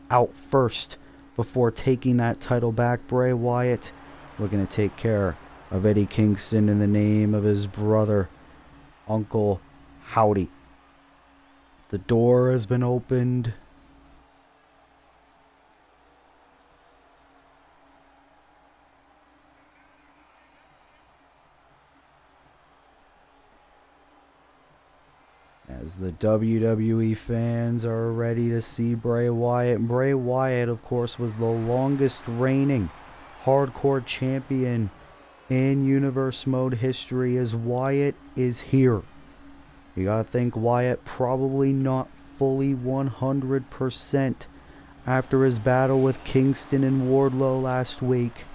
A: out first before taking that title back. Bray Wyatt looking to take care of Eddie Kingston in the name of his brother, Uncle Howdy. The door has been opened. As the WWE fans are ready to see Bray Wyatt. And Bray Wyatt, of course, was the longest reigning hardcore champion in Universe Mode history, as Wyatt is here. You gotta think Wyatt probably not fully 100% after his battle with Kingston and Wardlow last week.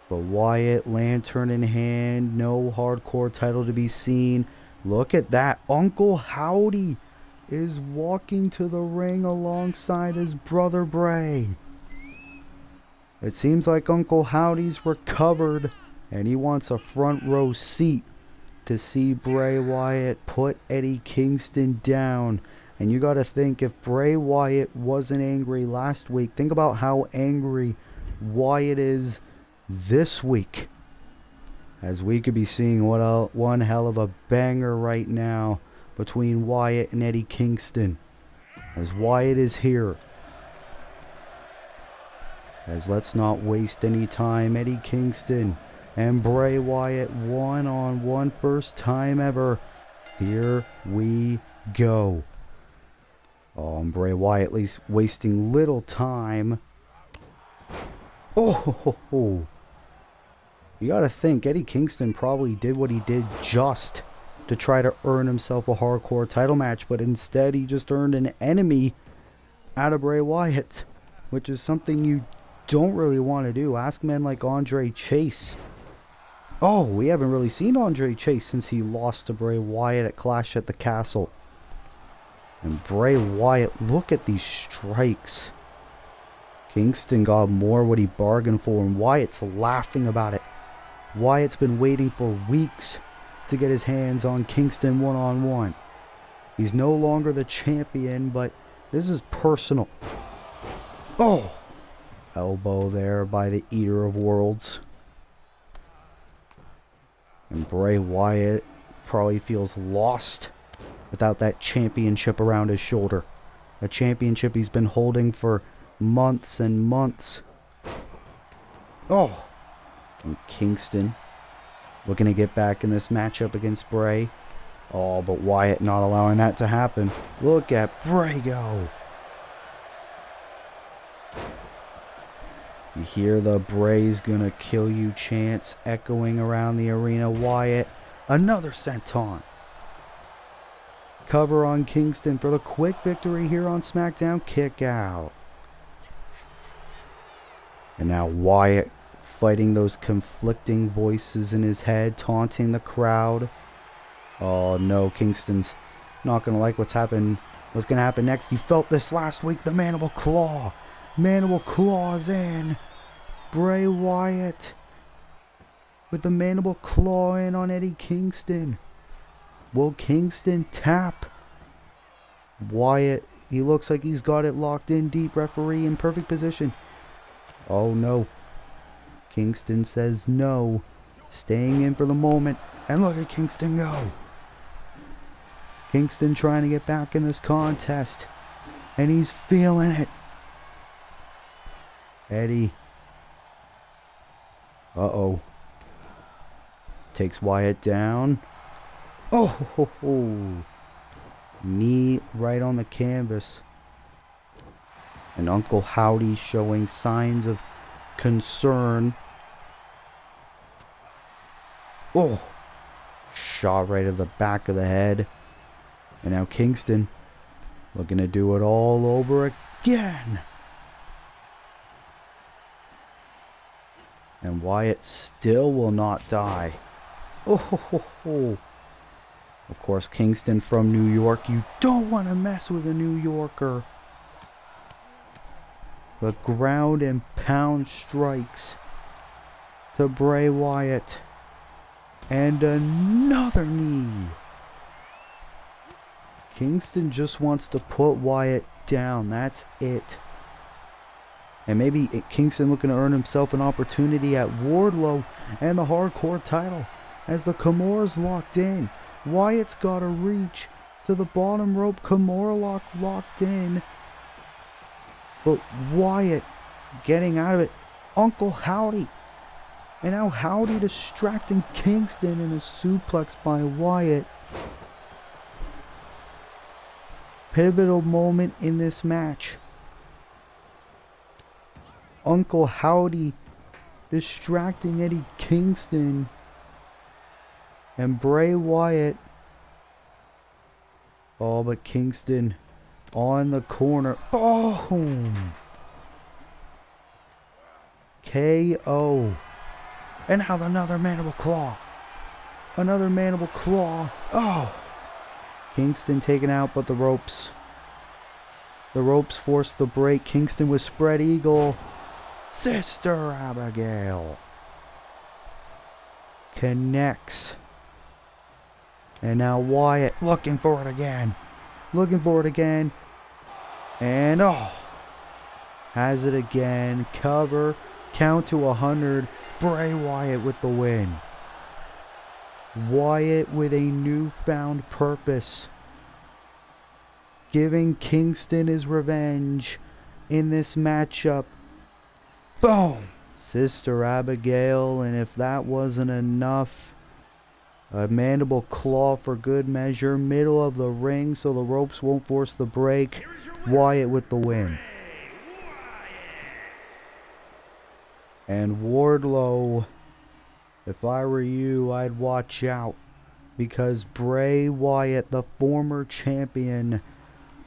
A: But Wyatt, lantern in hand, no hardcore title to be seen. Look at that. Uncle Howdy is walking to the ring alongside his brother Bray. It seems like Uncle Howdy's recovered and he wants a front row seat to see Bray Wyatt put Eddie Kingston down. And you gotta think, if Bray Wyatt wasn't angry last week, think about how angry Wyatt is this week. As we could be seeing one hell of a banger right now between Wyatt and Eddie Kingston. As Wyatt is here. As let's not waste any time. Eddie Kingston and Bray Wyatt one-on-one, first time ever. Here we go. Oh, and Bray Wyatt at least wasting little time. Oh, you gotta think, Eddie Kingston probably did what he did just to try to earn himself a hardcore title match, but instead he just earned an enemy out of Bray Wyatt, which is something you don't really want to do. Ask men like Andre Chase. Oh, we haven't really seen Andre Chase since he lost to Bray Wyatt at Clash at the Castle. And Bray Wyatt, look at these strikes. Kingston got more what he bargained for, and Wyatt's laughing about it. Wyatt's been waiting for weeks to get his hands on Kingston one-on-one. He's no longer the champion, but this is personal. Oh! Elbow there by the Eater of Worlds. And Bray Wyatt probably feels lost without that championship around his shoulder. A championship he's been holding for months and months. Oh! And Kingston looking to get back in this matchup against Bray. Oh, but Wyatt not allowing that to happen. Look at Bray go. You hear the Bray's gonna kill you chants echoing around the arena. Wyatt, another senton. Cover on Kingston for the quick victory here on SmackDown. Kick out. And now Wyatt fighting those conflicting voices in his head, taunting the crowd. Oh no, Kingston's not going to like what's going to happen next. You felt this last week, the mandible claw Mandible claws in. Bray Wyatt with the mandible claw in on Eddie Kingston. Will Kingston tap? Wyatt, he looks like he's got it locked in deep. Referee in perfect position. Oh no. Kingston says no. Staying in for the moment. And look at Kingston go. Kingston trying to get back in this contest. And he's feeling it. Eddie. Uh-oh. Takes Wyatt down. Oh, ho, ho. Knee right on the canvas. And Uncle Howdy showing signs of concern. Oh. Shot right at the back of the head. And now Kingston looking to do it all over again. And Wyatt still will not die. Oh, ho, ho, ho. Of course, Kingston from New York. You don't want to mess with a New Yorker. The ground and pound strikes to Bray Wyatt. And another knee. Kingston just wants to put Wyatt down. That's it. And maybe Kingston looking to earn himself an opportunity at Wardlow and the hardcore title. As the Kimora's locked in. Wyatt's got to reach to the bottom rope. Kimura locked in. But Wyatt getting out of it. Uncle Howdy. And now Howdy distracting Kingston in a suplex by Wyatt. Pivotal moment in this match. Uncle Howdy distracting Eddie Kingston. And Bray Wyatt. Oh, but Kingston on the corner. Boom! KO. And now another mandible claw. Another mandible claw. Oh! Kingston taken out, but the ropes. The ropes force the break. Kingston with spread eagle. Sister Abigail. Connects. And now Wyatt looking for it again. Looking for it again. And oh. Has it again. Cover. Count to 100. Bray Wyatt with the win. Wyatt with a newfound purpose. Giving Kingston his revenge in this matchup. Boom! Sister Abigail, and if that wasn't enough, a mandible claw for good measure. Middle of the ring so the ropes won't force the break. Wyatt with the win. And Wardlow, if I were you, I'd watch out. Because Bray Wyatt, the former champion,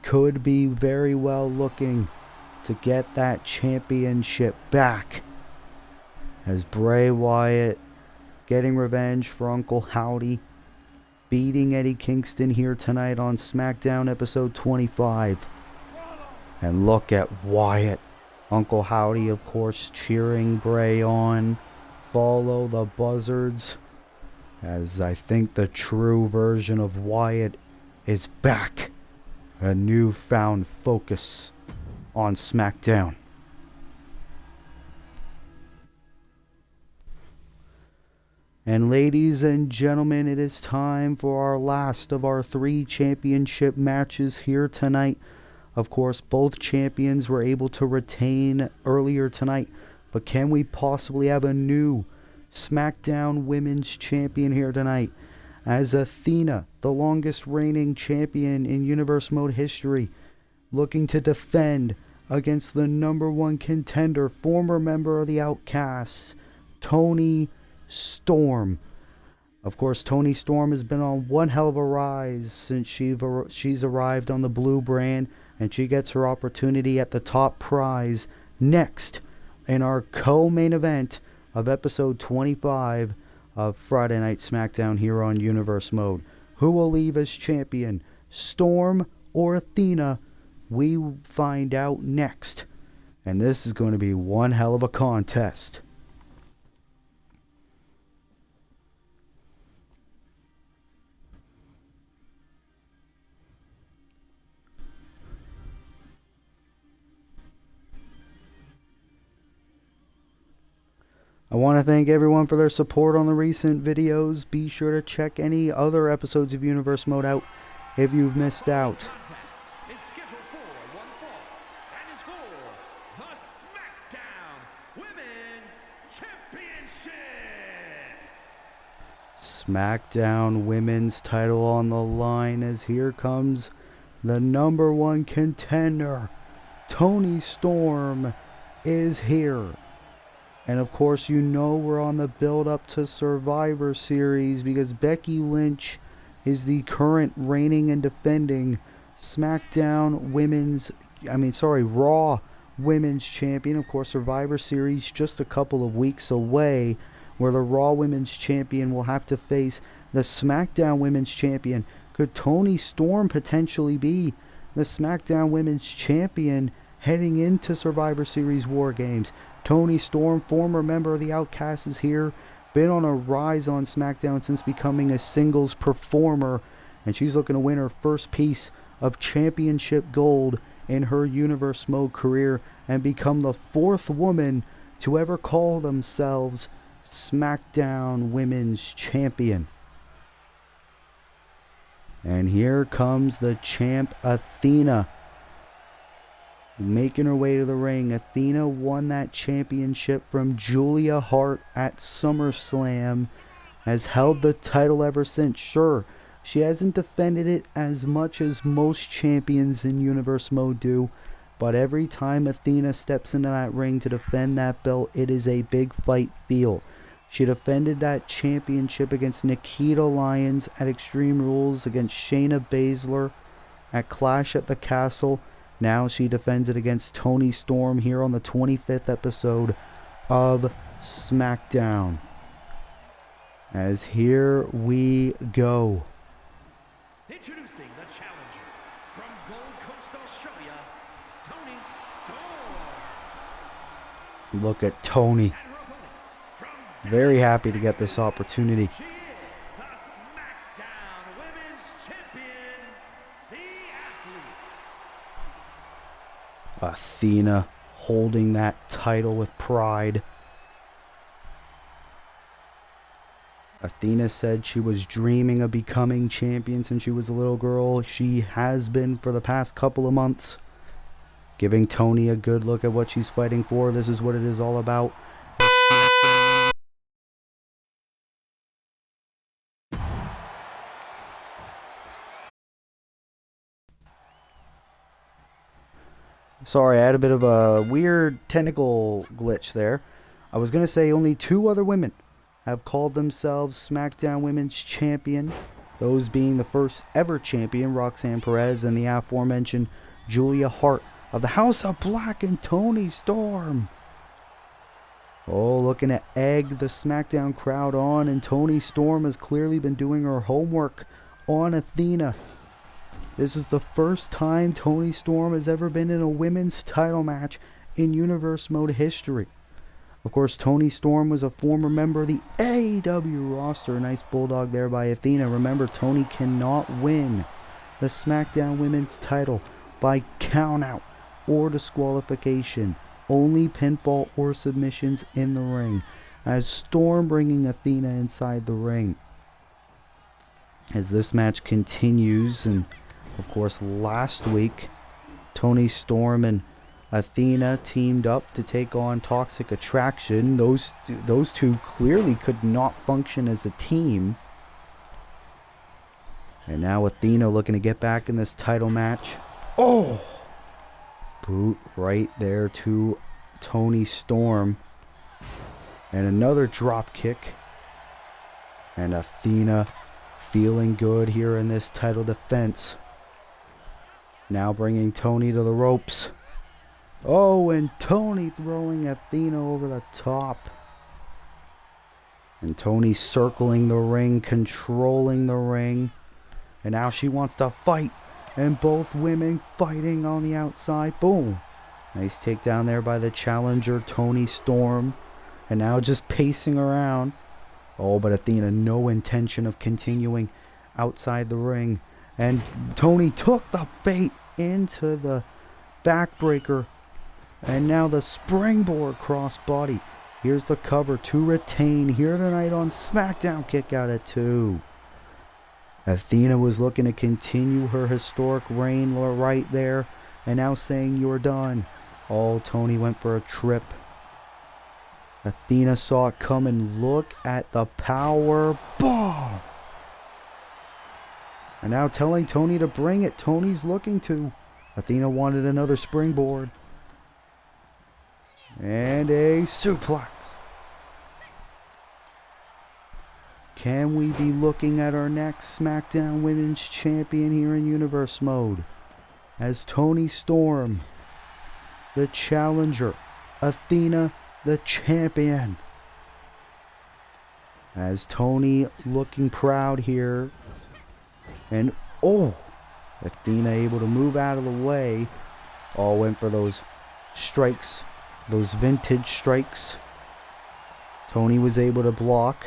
A: could be very well looking to get that championship back. As Bray Wyatt getting revenge for Uncle Howdy, beating Eddie Kingston here tonight on Smackdown episode 25. And look at Wyatt. Uncle Howdy, of course, cheering Bray on. Follow the buzzards. As I think the true version of Wyatt is back. A newfound focus on Smackdown. And ladies and gentlemen, it is time for our last of our 3 championship matches here tonight. Of course, both champions were able to retain earlier tonight. But can we possibly have a new SmackDown Women's Champion here tonight? As Athena, the longest reigning champion in Universe Mode history, looking to defend against the #1 contender, former member of the Outcasts, Toni Storm. Of course, Toni Storm has been on one hell of a rise since she's arrived on the Blue brand, and she gets her opportunity at the top prize next in our co-main event of episode 25 of Friday Night SmackDown here on Universe Mode. Who will leave as champion, Storm or Athena? We find out next. And this is going to be one hell of a contest. I want to thank everyone for their support on the recent videos. Be sure to check any other episodes of Universe Mode out if you've missed out.
B: Contest is scheduled for one fall and is for the Smackdown Women's Championship.
A: SmackDown Women's title on the line, as here comes the #1 contender. Toni Storm is here. And of course, you know we're on the build up to Survivor Series because Becky Lynch is the current reigning and defending Raw Women's Champion. Of course, Survivor Series just a couple of weeks away, where the Raw Women's Champion will have to face the SmackDown Women's Champion. Could Toni Storm potentially be the SmackDown Women's Champion heading into Survivor Series War Games? Toni Storm, former member of the Outcasts, is here. Been on a rise on SmackDown since becoming a singles performer. And she's looking to win her first piece of championship gold in her Universe Mode career and become the 4th woman to ever call themselves SmackDown Women's Champion. And here comes the champ, Athena, making her way to the ring. Athena won that championship from Julia Hart at SummerSlam. Has held the title ever since. Sure, she hasn't defended it as much as most champions in Universe Mode do, but every time Athena steps into that ring to defend that belt, it is a big fight feel. She defended that championship against Nikita Lyons at Extreme Rules, against Shayna Baszler at Clash at the Castle. Now she defends it against Toni Storm here on the 25th episode of SmackDown. As here we go.
B: Introducing the challenger from Gold Coast, Australia, Toni Storm.
A: Look at Toni.
B: And her opponent from
A: Very happy to get this opportunity.
B: she is the Smackdown Women's Champion, the Athlete.
A: Athena holding that title with pride. Athena said she was dreaming of becoming champion since she was a little girl. She has been for the past couple of months. Giving Toni a good look at what she's fighting for. This is what it is all about. Sorry, I had a bit of a weird technical glitch there. I was going to say only 2 other women have called themselves SmackDown Women's Champion. Those being the first ever champion, Roxanne Perez, and the aforementioned Julia Hart of the House of Black and Toni Storm. Oh, looking to egg the SmackDown crowd on, and Toni Storm has clearly been doing her homework on Athena. This is the first time Toni Storm has ever been in a women's title match in Universe Mode history. Of course, Toni Storm was a former member of the AEW roster. A nice bulldog there by Athena. Remember, Toni cannot win the SmackDown Women's title by countout or disqualification. Only pinfall or submissions in the ring. As Storm bringing Athena inside the ring. As this match continues, and of course, last week, Toni Storm and Athena teamed up to take on Toxic Attraction. Those two clearly could not function as a team. And now Athena looking to get back in this title match. Oh! Boot right there to Toni Storm. And another drop kick. And Athena feeling good here in this title defense. Now bringing Toni to the ropes. Oh, and Toni throwing Athena over the top. And Toni circling the ring, controlling the ring. And now she wants to fight. And both women fighting on the outside. Boom. Nice takedown there by the challenger, Toni Storm. And now just pacing around. Oh, but Athena, no intention of continuing outside the ring. And Toni took the bait into the backbreaker. And now the springboard crossbody. Here's the cover to retain here tonight on SmackDown. Kick out at 2. Athena was looking to continue her historic reign right there. And now saying you're done. Oh, Toni went for a trip. Athena saw it coming. Look at the power bomb. And now telling Toni to bring it. Toni's looking to. Athena wanted another springboard. And a suplex. Can we be looking at our next SmackDown Women's Champion here in Universe Mode? As Toni Storm, the challenger, Athena, the champion. As Toni looking proud here. And oh, Athena able to move out of the way. All went for those strikes, those vintage strikes. Toni was able to block.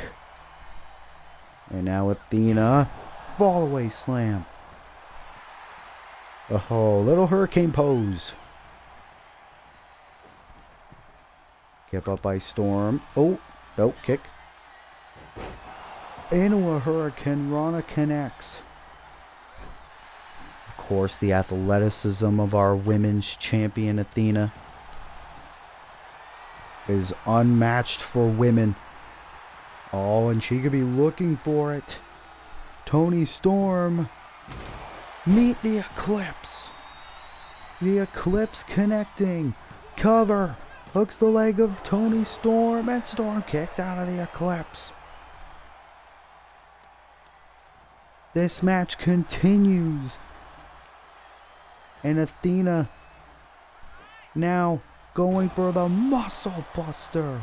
A: And now Athena, fall away slam. Oh, little hurricane pose. Kept up by Storm. Oh, nope, kick. Into a hurricane, Rana connects. Of course, the athleticism of our women's champion Athena is unmatched for women. Oh, and she could be looking for it. Toni Storm. Meet the Eclipse. The Eclipse connecting. Cover. Hooks the leg of Toni Storm. And Storm kicks out of the Eclipse. This match continues. And Athena now going for the Muscle Buster.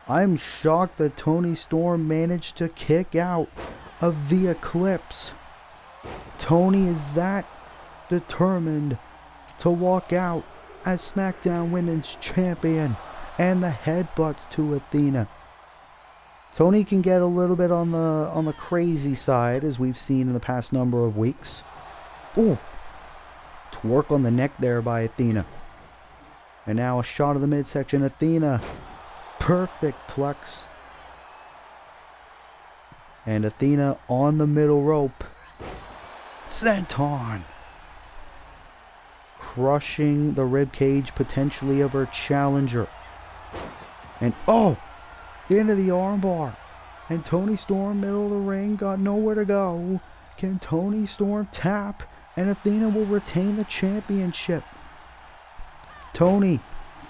A: I'm shocked that Toni Storm managed to kick out of the Eclipse. Toni is that determined to walk out as SmackDown Women's Champion. And the headbutts to Athena. Toni can get a little bit on the crazy side, as we've seen in the past number of weeks. Ooh. Twerk on the neck there by Athena. And now a shot of the midsection. Athena. Perfect plex. And Athena on the middle rope. Senton. Crushing the ribcage potentially of her challenger. And oh! Into the armbar. And Toni Storm, middle of the ring, got nowhere to go. Can Toni Storm tap? And Athena will retain the championship. Toni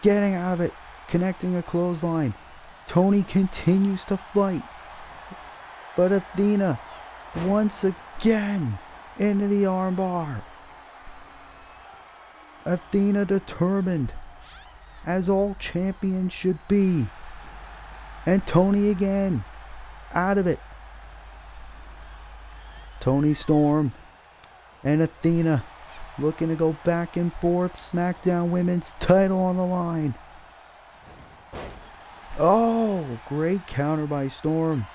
A: getting out of it. Connecting a clothesline. Toni continues to fight. But Athena, once again, into the armbar. Athena determined, as all champions should be. And Toni again, out of it. Toni Storm and Athena looking to go back and forth. SmackDown Women's title on the line. Oh, great counter by Storm.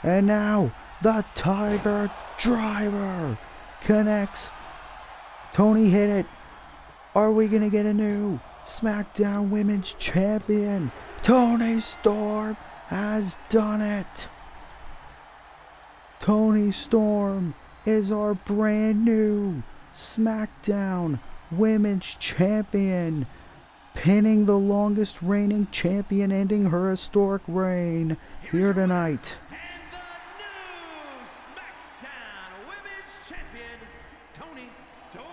A: And now, the Tiger Driver connects. Toni hit it. Are we going to get a new SmackDown Women's Champion? Toni Storm has done it. Toni Storm is our brand new SmackDown Women's Champion, pinning the longest reigning champion, ending her historic reign here tonight.
B: And the new SmackDown Women's Champion, Toni Storm.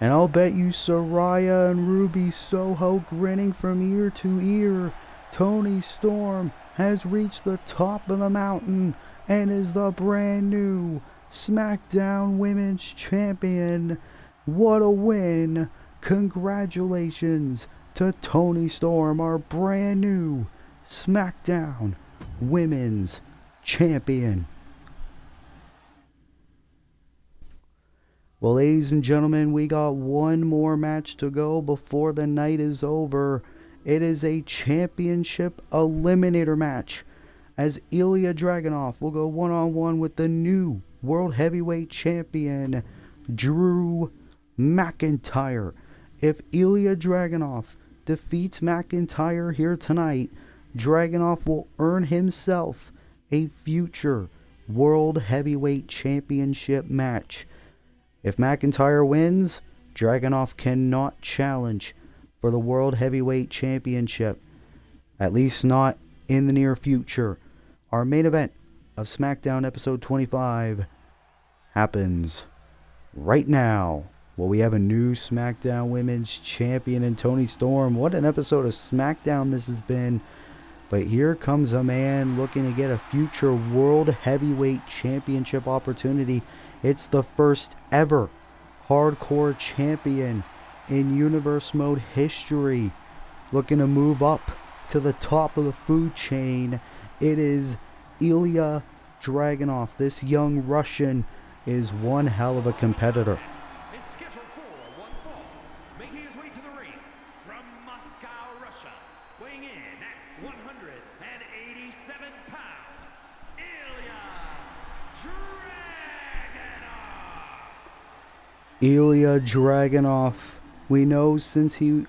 A: And I'll bet you Saraya and Ruby Soho grinning from ear to ear. Toni Storm has reached the top of the mountain and is the brand new SmackDown Women's Champion. What a win. Congratulations to Toni Storm, our brand new SmackDown Women's Champion. Well, ladies and gentlemen, we got one more match to go before the night is over. It is a championship eliminator match, as Ilya Dragunov will go one-on-one with the new World Heavyweight Champion, Drew McIntyre. If Ilya Dragunov defeats McIntyre here tonight, Dragunov will earn himself a future World Heavyweight Championship match. If McIntyre wins, Dragunov cannot challenge for the World Heavyweight Championship, at least not in the near future. Our main event of SmackDown episode 25 happens right now. Well, we have a new SmackDown Women's Champion in Toni Storm. What an episode of SmackDown this has been. But here comes a man looking to get a future World Heavyweight Championship opportunity. It's the first ever hardcore champion in Universe Mode history. Looking to move up to the top of the food chain. It is Ilya Dragunov. This young Russian is one hell of a competitor.
B: Is scheduled for one fall, making his way to the ring from Moscow, Russia, weighing in at 187 pounds, Ilya Dragunov.
A: Ilya Dragunov, we know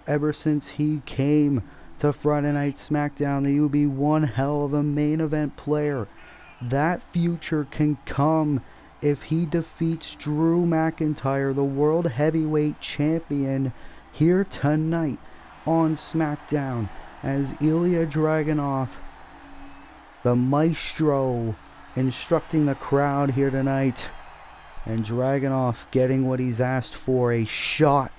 A: ever since he came to Friday Night SmackDown that he would be one hell of a main event player. That future can come if he defeats Drew McIntyre, the World Heavyweight Champion, here tonight on SmackDown, as Ilya Dragunov, the maestro, instructing the crowd here tonight, and Dragunov getting what he's asked for, a shot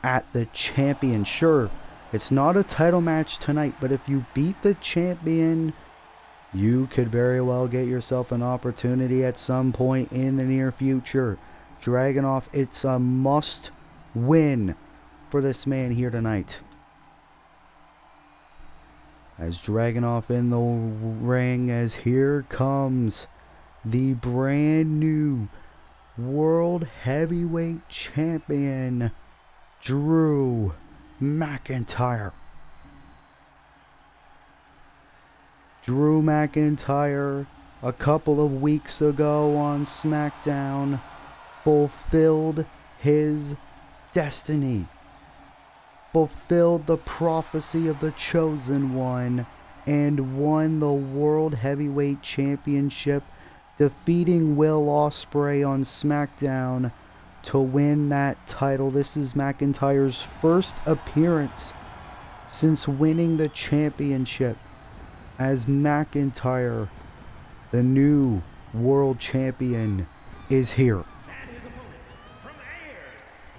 A: at the champion. Sure, it's not a title match tonight, but if you beat the champion, you could very well get yourself an opportunity at some point in the near future. Dragunov, it's a must win for this man here tonight. As Dragunov in the ring, as here comes the brand new World Heavyweight Champion, Drew McIntyre. Drew McIntyre, a couple of weeks ago on SmackDown, fulfilled his destiny, fulfilled the prophecy of the Chosen One, and won the World Heavyweight Championship, defeating Will Ospreay on SmackDown to win that title. This is McIntyre's first appearance since winning the championship, as McIntyre, the new world champion, is here.
B: And his opponent from Ayr,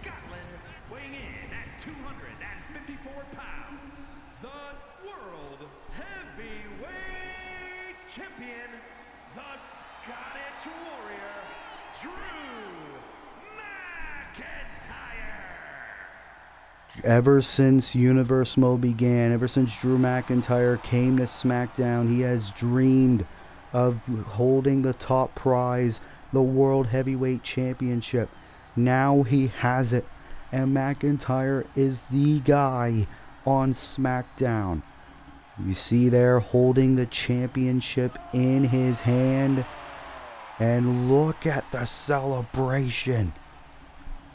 B: Scotland, weighing in at 254 pounds, the World Heavyweight Champion, the Scottish Warrior, Drew McIntyre.
A: Ever since Universe Mode began, ever since Drew McIntyre came to SmackDown, he has dreamed of holding the top prize, the World Heavyweight Championship. Now he has it, and McIntyre is the guy on SmackDown. You see there, holding the championship in his hand, and look at the celebration.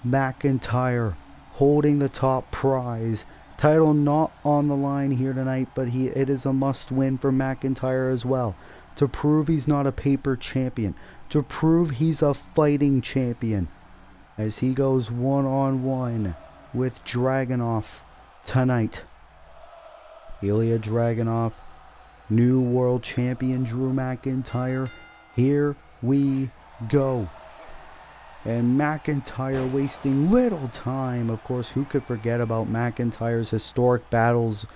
A: McIntyre holding the top prize. Title not on the line here tonight, but it is a must win for McIntyre as well, to prove he's not a paper champion, to prove he's a fighting champion, as he goes one-on-one with Dragunov tonight. Ilya Dragunov, new world champion Drew McIntyre. Here we go. And McIntyre wasting little time. Of course, who could forget about McIntyre's historic battles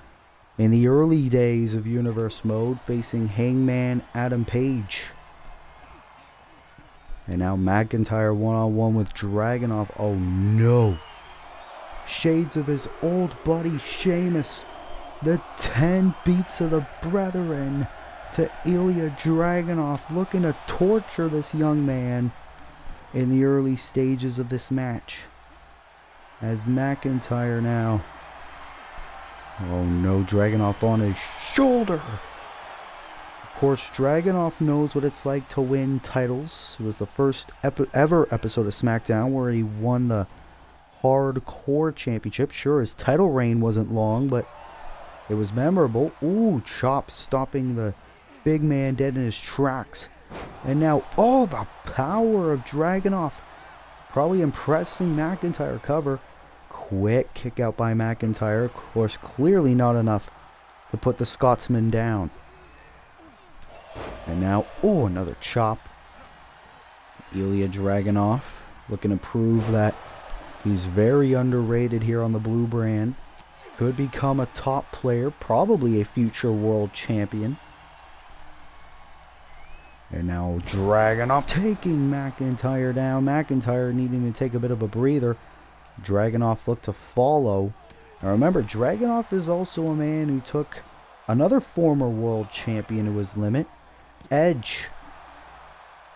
A: in the early days of Universe Mode, facing Hangman Adam Page. And now McIntyre one-on-one with Dragunov. Oh no. Shades of his old buddy Sheamus. The 10 beats of the brethren to Ilya Dragunov, looking to torture this young man. in the early stages of this match. As McIntyre now, oh no, Dragunov on his shoulder. Of course, Dragunov knows what it's like to win titles. It was the first ever episode of SmackDown where he won the Hardcore Championship. Sure, his title reign wasn't long, but it was memorable. Ooh, chop stopping the big man dead in his tracks. And now, oh, the power of Dragunov. Probably impressing McIntyre. Cover. Quick kick out by McIntyre. Of course, clearly not enough to put the Scotsman down. And now, oh, another chop. Ilya Dragunov looking to prove that he's very underrated here on the blue brand. Could become a top player, probably a future world champion. And now Dragunov taking McIntyre down. McIntyre needing to take a bit of a breather. Dragunov looked to follow. Now remember, Dragunov is also a man who took another former world champion to his limit, Edge,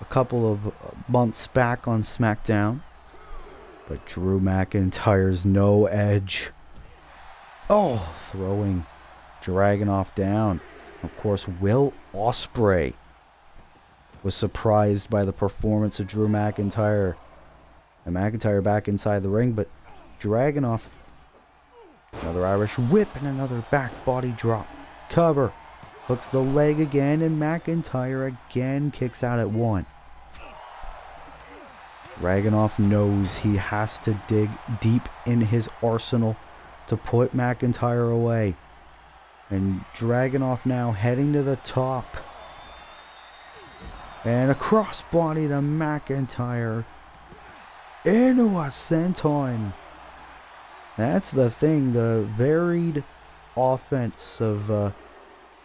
A: a couple of months back on SmackDown. But Drew McIntyre's no Edge. Oh, throwing Dragunov down. Of course, Will Ospreay was surprised by the performance of Drew McIntyre. And McIntyre back inside the ring, but Dragunov, another Irish whip and another back body drop. Cover. Hooks the leg again, and McIntyre again kicks out at one. Dragunov knows he has to dig deep in his arsenal to put McIntyre away. And Dragunov now heading to the top. And a crossbody to McIntyre. Into a senton. That's the thing, the varied offense of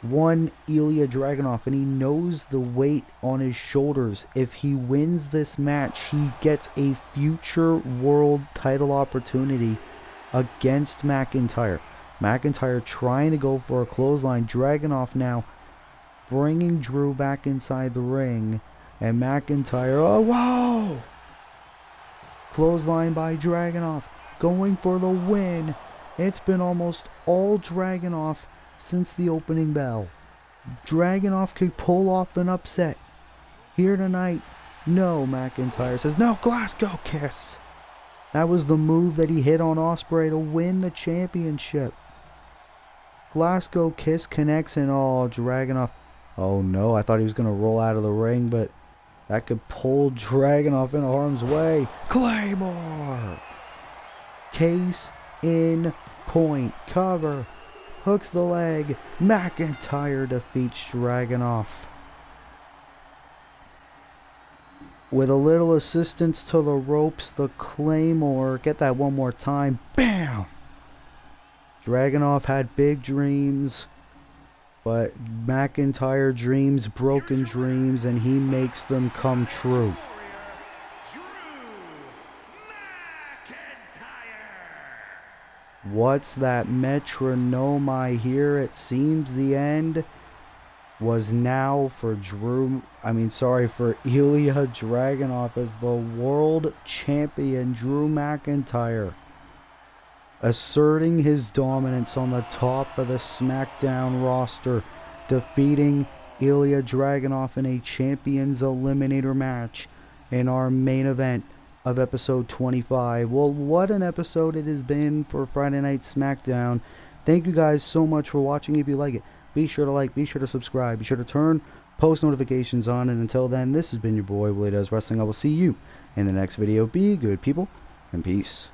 A: one Ilya Dragunov, and he knows the weight on his shoulders. If he wins this match, he gets a future world title opportunity against McIntyre. McIntyre trying to go for a clothesline. Dragunov now bringing Drew back inside the ring, and McIntyre, oh whoa! Clothesline by Dragunov, going for the win. It's been almost all Dragunov since the opening bell. Dragunov could pull off an upset here tonight. No, McIntyre says, no, Glasgow Kiss. That was the move that he hit on Ospreay to win the championship. Glasgow Kiss connects, and oh, Dragunov. Oh no, I thought he was going to roll out of the ring, but that could pull Dragunov into harm's way. Claymore! Case in point. Cover. Hooks the leg. McIntyre defeats Dragunov. With a little assistance to the ropes, the Claymore. Get that one more time. Bam! Dragunov had big dreams, but McIntyre dreams broken dreams, and he makes them come true. What's that metronome I hear? It seems the end was now for for Ilya Dragunov as the world champion. Drew McIntyre asserting his dominance on the top of the SmackDown roster, defeating Ilya Dragunov in a Champions Eliminator match in our main event of episode 25. Well, what an episode it has been for Friday Night SmackDown. Thank you guys so much for watching. If you like it, be sure to like, be sure to subscribe, be sure to turn post notifications on, and until then, this has been your boy Willie Does Wrestling. I will see you in the next video. Be good, people, and peace.